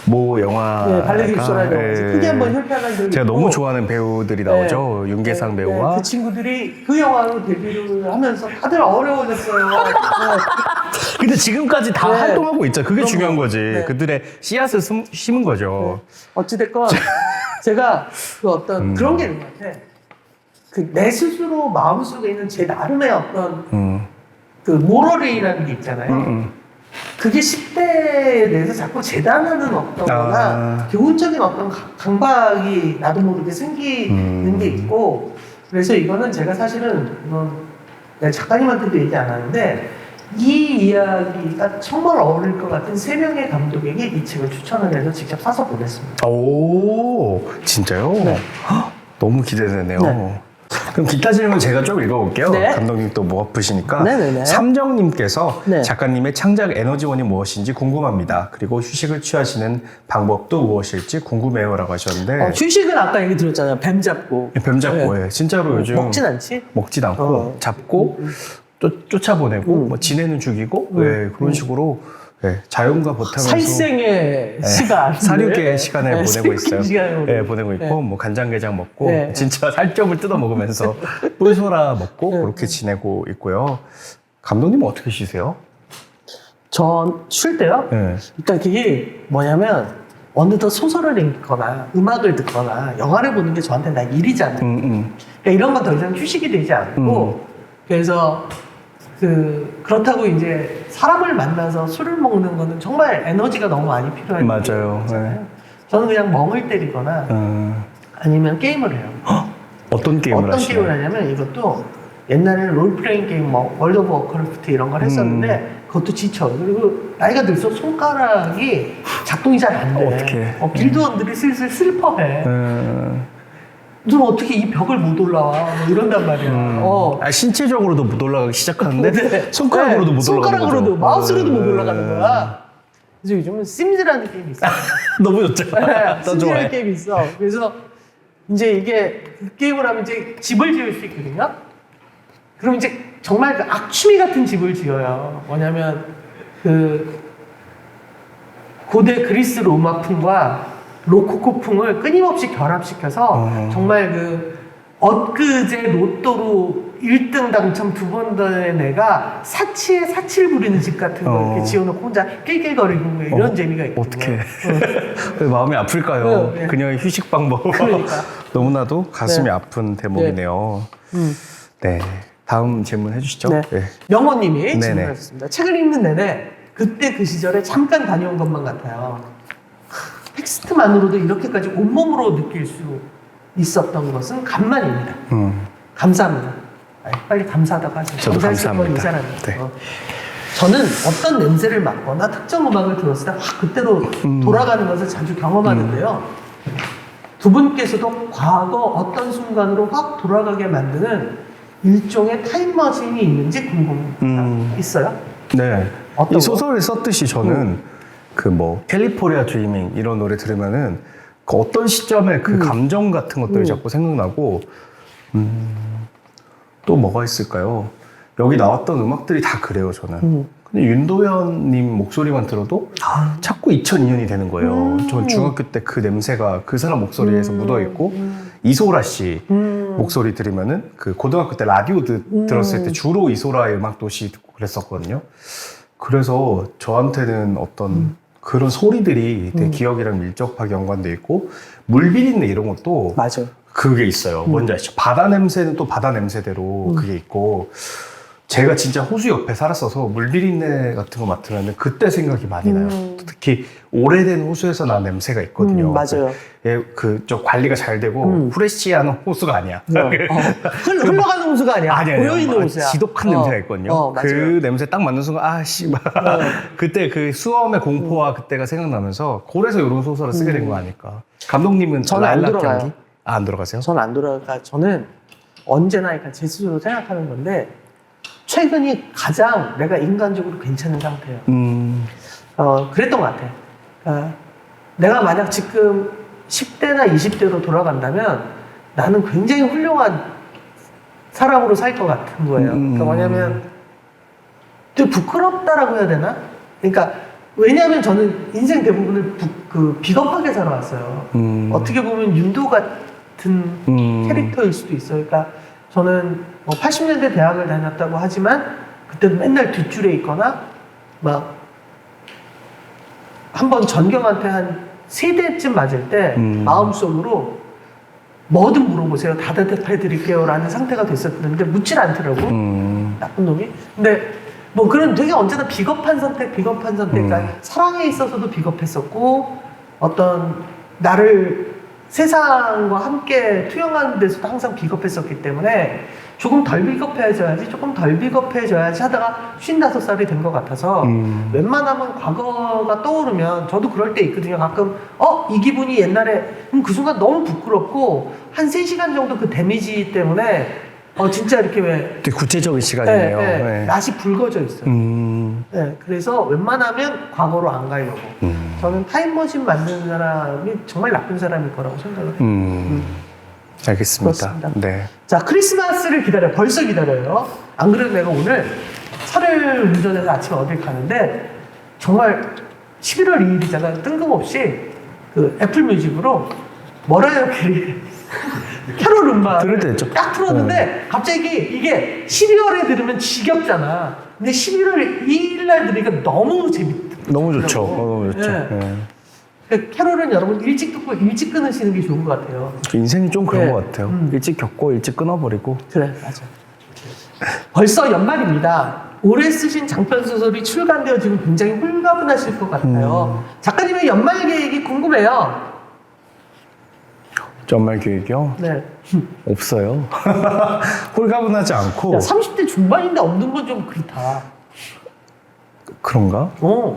뭐 영화 발레리 입소라는 크게 한번 실패한 적이 있고 제가 너무 좋아하는 배우들이 나오죠. 윤계상 배우와 그 친구들이 그 영화로 데뷔를 하면서 다들 어려워졌어요. 근데 지금까지 다 네. 활동하고 있죠. 그게 그럼요. 중요한 거지. 네. 그들의 씨앗을 심은 거죠. 어찌됐건 제가 그 어떤 그런 게 있는 것 같아. 그 내 스스로 마음속에 있는 제 나름의 어떤 그 모럴이라는 게 있잖아요. 그게 10대에 대해서 자꾸 재단하는 어떤 거나 교훈적인 어떤 강박이 나도 모르게 생기는 게 있고, 그래서 이거는 제가 사실은 내가 작가님한테도 얘기 안 하는데 이 이야기가 정말 어울릴 것 같은 3명의 감독에게 이 책을 추천을 해서 직접 사서 보냈습니다. 오, 진짜요? 네. 헉, 너무 기대되네요. 네. 그럼 기타 질문 제가 좀 읽어볼게요. 네. 감독님 또 목 아프시니까. 네네네. 삼정님께서 네. 작가님의 창작 에너지원이 무엇인지 궁금합니다. 그리고 휴식을 취하시는 방법도 무엇일지 궁금해요 라고 하셨는데 휴식은 아까 얘기 드렸잖아요. 뱀 잡고. 뱀 잡고 네. 진짜로 요즘 먹진 않지? 먹진 않고 잡고 쫓아보내고 뭐 지네는 죽이고 그런 식으로 자연과 보태면서 살생의 시간. 사륙의 시간을 보내고 살생의 있어요. 시간을 보내고 있고 네. 뭐 간장게장 먹고 네. 진짜 살점을 뜯어 먹으면서 뿔소라 먹고 그렇게 지내고 있고요. 감독님은 어떻게 쉬세요? 전 쉴 때요? 네. 일단 그게 뭐냐면 어느덧 소설을 읽거나 음악을 듣거나 영화를 보는 게 저한테 나 일이잖아요. 그러니까 이런 건 더 이상 휴식이 되지 않고 그래서 그렇다고 이제 사람을 만나서 술을 먹는 거는 정말 에너지가 너무 많이 필요한 맞아요. 일이잖아요. 저는 그냥 멍을 때리거나 아니면 게임을 해요. 어떤 게임을 어떤 하시나요? 게임을 하냐면 이것도 옛날에는 롤플레잉 게임 뭐 월드 오브 워크래프트 이런 걸 했었는데 그것도 지쳐. 그리고 나이가 들수록 손가락이 작동이 잘 안 돼. 어떡해. 빌드원들이 슬슬 슬퍼해. 넌 어떻게 이 벽을 못 올라와? 뭐 이런단 말이야. 신체적으로도 못 올라가기 시작하는데 네. 손가락으로도 못 올라가는 거죠. 손가락으로도 마우스로도 못 올라가는 거야. 그래서 요즘은 심즈라는 게임이 있어. 너무 좋죠. 난 심즈라는 좋아해. 게임이 있어. 그래서 이제 이게 그 게임을 하면 이제 집을 지을 수 있거든요. 그럼 이제 정말 그 악취미 같은 집을 지어요. 뭐냐면 그 고대 그리스 로마풍과 로코코풍을 끊임없이 결합시켜서 정말 그 엊그제 로또로 1등 당첨 2번 된 애가 사치에 사치를 부리는 집 같은 거 이렇게 지어놓고 혼자 낄낄거리고 뭐 이런 재미가 있거든요. 어떡해. 왜 마음이 아플까요? 네. 그녀의 휴식 방법. 그러니까. 너무나도 가슴이 네. 아픈 대목이네요. 네. 다음 질문 해주시죠. 네. 네. 명호님이 네네. 질문하셨습니다. 책을 읽는 내내 그때 그 시절에 잠깐 다녀온 것만 같아요. 텍스트만으로도 이렇게까지 온몸으로 느낄 수 있었던 것은 간만입니다. 감사합니다. 아니, 빨리 감사하다고 하세요. 저도 감사합니다. 이 사람이. 네. 저는 어떤 냄새를 맡거나 특정 음악을 들었을 때 확 그때로 돌아가는 것을 자주 경험하는데요. 두 분께서도 과거 어떤 순간으로 확 돌아가게 만드는 일종의 타임머신이 있는지 궁금합니다. 있어요? 네. 어떤 이 소설을 썼듯이 저는 그 뭐 캘리포니아 드리밍 이런 노래 들으면은 그 어떤 시점에 그 감정 같은 것들이 자꾸 생각나고 또 뭐가 있을까요? 여기 나왔던 음악들이 다 그래요 저는. 근데 윤도현님 목소리만 들어도 자꾸 2002년이 되는 거예요. 전 중학교 때 그 냄새가 그 사람 목소리에서 묻어있고, 이소라 씨 목소리 들으면은 그 고등학교 때 라디오 들었을 때 주로 이소라의 음악도시 듣고 그랬었거든요. 그래서 저한테는 어떤 그런 소리들이 되게 기억이랑 밀접하게 연관돼 있고, 물비린내 이런 것도 맞아. 그게 있어요. 뭔지 아시죠? 바다 냄새는 또 바다 냄새대로 그게 있고, 제가 진짜 호수 옆에 살았어서 물비린내 같은 거 맡으면 그때 생각이 많이 나요. 특히 오래된 호수에서 나는 냄새가 있거든요. 맞아요. 저 관리가 잘 되고 프레시한 호수가 아니야. 흘러가는 호수가 아니야. 아니야. 고여있는 호수야. 지독한 냄새가 있거든요. 그 맞아요. 냄새 딱 맡는 순간 그때 그 수험의 공포와 그때가 생각나면서 그래서 이런 소설을 쓰게 된 거 아닐까. 감독님은 저는 안 들어가요. 향기? 안 들어가세요? 저는 안 돌아가. 저는 언제나 그러니까 제 스스로 생각하는 건데, 최근이 가장 내가 인간적으로 괜찮은 상태예요. 그랬던 것 같아. 내가 만약 지금 10대나 20대로 돌아간다면 나는 굉장히 훌륭한 사람으로 살 것 같은 거예요. 그러니까 뭐냐면 좀 부끄럽다라고 해야 되나? 그러니까 왜냐하면 저는 인생 대부분을 비겁하게 살아왔어요. 어떻게 보면 윤도 같은 캐릭터일 수도 있어요. 그러니까 저는 80년대 대학을 다녔다고 하지만 그때는 맨날 뒷줄에 있거나 막 한번 전경한테 한 3대쯤 맞을 때 마음속으로 뭐든 물어보세요. 다 대답해드릴게요 라는 상태가 됐었는데 묻질 않더라고. 나쁜 놈이. 근데 뭐 그런 되게 언제나 비겁한 선택. 그러니까 사랑에 있어서도 비겁했었고, 어떤 나를 세상과 함께 투영하는 데서도 항상 비겁했었기 때문에 조금 덜 비겁해져야지 하다가 55살이 된 것 같아서 웬만하면 과거가 떠오르면 저도 그럴 때 있거든요. 가끔 이 기분이 옛날에 그 순간 너무 부끄럽고 한 3시간 정도 그 데미지 때문에 진짜 이렇게 왜 되게 구체적인 시간이네요. 네. 낯이 붉어져 있어요. 네, 그래서 웬만하면 과거로 안 가려고. 저는 타임머신 만드는 사람이 정말 나쁜 사람일 거라고 생각을 해요. 알겠습니다. 그렇습니다. 네. 자, 크리스마스를 벌써 기다려요. 안 그래도 내가 오늘 차를 운전해서 아침에 어딜 가는데 정말 11월 2일이잖아. 뜬금없이 그 애플 뮤직으로 머라이어 캐리 캐롤 음악을 딱 틀었는데 갑자기 이게 12월에 들으면 지겹잖아. 근데 11월 2일 날 들으니까 너무 재밌더라고요. 너무 좋죠. 너무 좋죠. 네. 캐롤은 여러분 일찍 듣고 일찍 끊으시는 게 좋은 것 같아요. 인생이 좀 그런 네. 것 같아요. 일찍 겪고 일찍 끊어버리고. 그래, 맞아. 벌써 연말입니다. 올해 쓰신 장편 소설이 출간되어 지금 굉장히 홀가분하실 것 같아요. 작가님의 연말 계획이 궁금해요. 연말 계획이요? 네. 없어요. 홀가분하지 않고. 야, 30대 중반인데 없는 건 좀 그렇다. 그런가? 너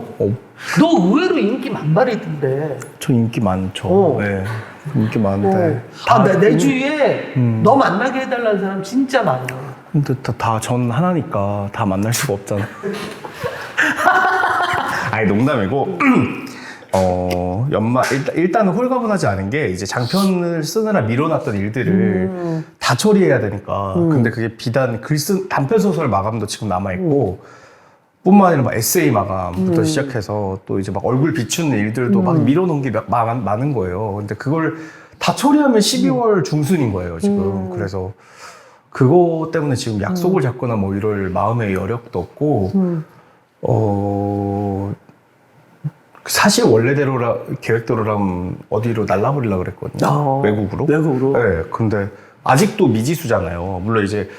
의외로 인기 만발이던데. 저 인기 많죠. 네. 인기 많은데. 내 주위에 너 만나게 해달라는 사람 진짜 많아. 근데 다 전 하나니까 다 만날 수가 없잖아. 아니, 농담이고. 연말, 일단은 홀가분하지 않은 게 이제 장편을 쓰느라 미뤄놨던 일들을 다 처리해야 되니까. 근데 그게 비단 단편소설 마감도 지금 남아있고, 뿐만 아니라 막 에세이 마감부터 시작해서 또 이제 막 얼굴 비추는 일들도 막 밀어놓은 게 많은 거예요. 근데 그걸 다 처리하면 12월 중순인 거예요, 지금. 그래서 그거 때문에 지금 약속을 잡거나 뭐 이럴 마음의 여력도 없고, 사실 원래대로라 계획대로라면 어디로 날라버리려고 그랬거든요. 외국으로. 네. 근데 아직도 미지수잖아요. 물론 이제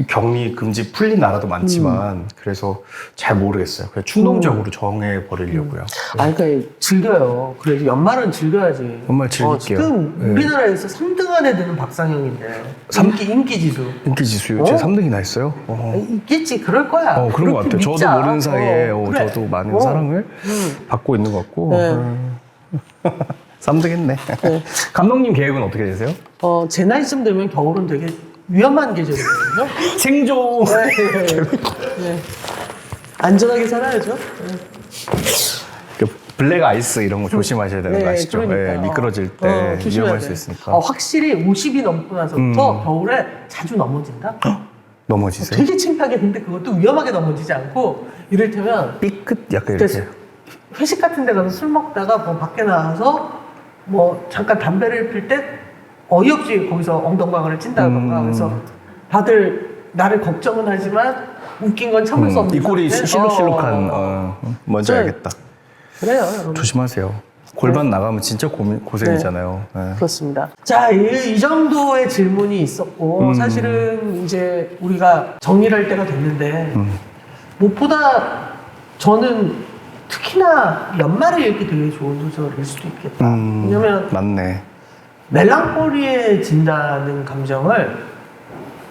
격리 금지 풀린 나라도 많지만 그래서 잘 모르겠어요. 그냥 충동적으로 정해 버리려고요. 그러니까 즐겨요. 그래서 연말은 즐겨야지. 연말 즐길게요. 지금 우리나라에서 3등 안에 드는 박상영인데 인기 지수. 인기 지수요? 제가 3등이나 했어요? 있겠지. 그럴 거야. 그런 것 같아요. 믿자. 저도 모르는 사이에 그래. 저도 많은 사랑을 받고 있는 것 같고. 3등 했네. 네. 감독님 계획은 어떻게 되세요? 제 나이쯤 되면 겨울은 되게 위험한 계절이거든요. 생존. 네. 안전하게 살아야죠. 블랙 아이스 이런 거 조심하셔야 되는 거 아시죠? 그러니까. 네, 미끄러질 때 위험할 수 있으니까. 확실히 50이 넘고 나서부터 겨울에 자주 넘어진다? 넘어지세요? 되게 창피하게, 근데 그것도 위험하게 넘어지지 않고, 이를테면 삐끗 약간 이렇게. 회식 같은 데 가서 술 먹다가 뭐 밖에 나와서 뭐 잠깐 담배를 필 때 어이없이 거기서 엉덩방아를 찐다던가 그래서 다들 나를 걱정은 하지만 웃긴 건 참을 수 없는 이 꼴이 상태? 실룩실룩한 뭔지 네. 알겠다. 그래요, 여러분. 조심하세요. 골반 나가면 진짜 고생이잖아요. 네. 그렇습니다. 자, 이 정도의 질문이 있었고 사실은 이제 우리가 정리를 할 때가 됐는데 무엇보다 저는 특히나 연말에 읽기 되게 좋은 소설일 수도 있겠다. 왜냐면 맞네. 멜랑콜리해진다는 감정을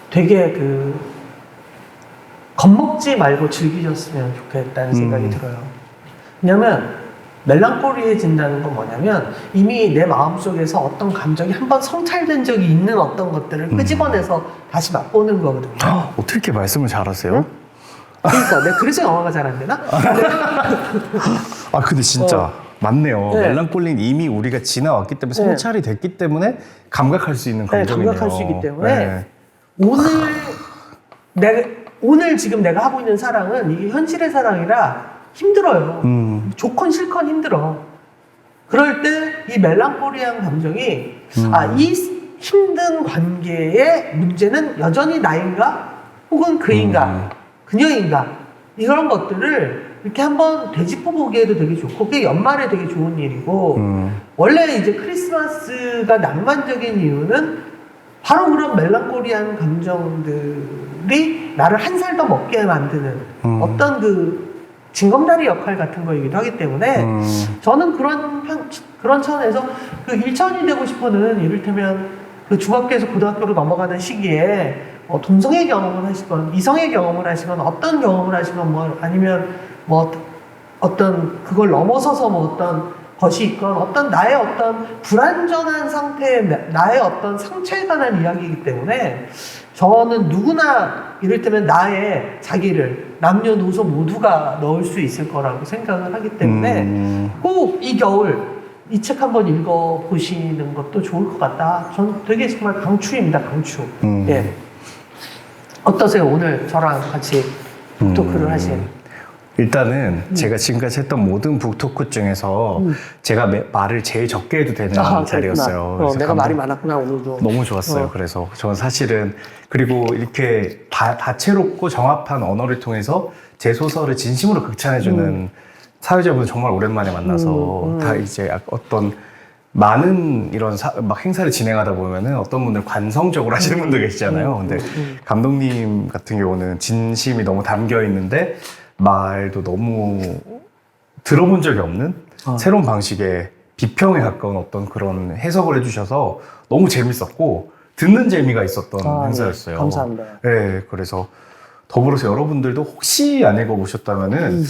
되게 겁먹지 말고 즐기셨으면 좋겠다는 생각이 들어요. 왜냐면 멜랑콜리해진다는 건 뭐냐면 이미 내 마음속에서 어떤 감정이 한번 성찰된 적이 있는 어떤 것들을 끄집어내서 다시 맛보는 거거든요. 어떻게 이렇게 말씀을 잘하세요? 그러니까 내가 그래서 영화가 잘 안 되나? 아 근데 진짜 맞네요. 네. 멜랑콜리는 이미 우리가 지나왔기 때문에 네. 성찰이 됐기 때문에 감각할 수 있는 네, 감정이네요. 감각할 수 있기 때문에 네. 오늘 지금 내가 하고 있는 사랑은 이게 현실의 사랑이라 힘들어요. 좋건 싫건 힘들어. 그럴 때 이 멜랑콜리한 감정이 이 힘든 관계의 문제는 여전히 나인가? 혹은 그인가? 그녀인가? 이런 것들을 이렇게 한번 되짚어 보기에도 되게 좋고 그게 연말에 되게 좋은 일이고 원래 이제 크리스마스가 낭만적인 이유는 바로 그런 멜랑콜리한 감정들이 나를 한 살 더 먹게 만드는 어떤 징검다리 역할 같은 거이기도 하기 때문에 저는 그런 차원에서 일천이 되고 싶어는 이를테면 중학교에서 고등학교로 넘어가는 시기에 동성애 경험을 하시건 이성애 경험을 하시건 어떤 경험을 하시건 뭐 아니면 뭐 어떤 그걸 넘어서서 뭐 어떤 것이 있건 어떤 나의 어떤 불완전한 상태의 나의 어떤 상처에 관한 이야기이기 때문에 저는 누구나 이를테면 나의 자기를 남녀노소 모두가 넣을 수 있을 거라고 생각을 하기 때문에 꼭 이 겨울 이 책 한번 읽어보시는 것도 좋을 것 같다. 전 되게 정말 강추입니다. 강추. 예. 어떠세요? 오늘 저랑 같이 북토크를 하신. 일단은 제가 지금까지 했던 모든 북토크 중에서 제가 말을 제일 적게 해도 되는 자리였어요. 그래서 내가 말이 많았구나 오늘도. 너무 좋았어요. 그래서 저는 사실은 그리고 이렇게 다채롭고 정합한 언어를 통해서 제 소설을 진심으로 극찬해주는 사회자분 정말 오랜만에 만나서 다 이제 어떤 많은 이런 막 행사를 진행하다 보면은 어떤 분들 관성적으로 하시는 분들 계시잖아요. 근데 감독님 같은 경우는 진심이 너무 담겨 있는데 말도 너무 들어본 적이 없는 새로운 방식의 비평에 가까운 어떤 그런 해석을 해주셔서 너무 재밌었고 듣는 재미가 있었던 행사였어요. 네. 감사합니다. 네, 그래서 더불어서 여러분들도 혹시 안 읽어보셨다면은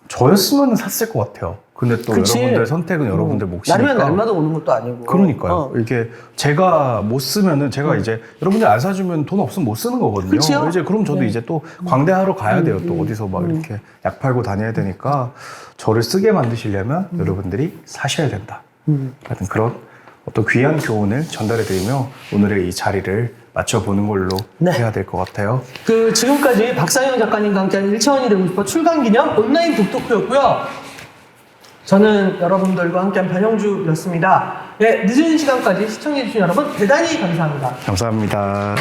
저였으면 샀을 것 같아요. 근데 또 그치. 여러분들 선택은 여러분들 몫이니까. 날이면 날마다 오는 것도 아니고. 그러니까요. 이게 제가 못 쓰면은 제가 이제 여러분들 안 사주면 돈 없으면 못 쓰는 거거든요. 그치요? 이제 그럼 저도 이제 또 광대하러 가야 돼요. 또 어디서 막 이렇게 약 팔고 다녀야 되니까 저를 쓰게 만드시려면 여러분들이 사셔야 된다. 하여튼 그런 어떤 귀한 교훈을 전달해드리며 오늘의 이 자리를 맞춰보는 걸로 해야 될 것 같아요. 지금까지 박상영 작가님과 함께한 1차원이 되고 싶어 출간 기념 온라인 북토크였고요. 저는 여러분들과 함께한 변형주였습니다. 네, 늦은 시간까지 시청해주신 여러분 대단히 감사합니다. 감사합니다.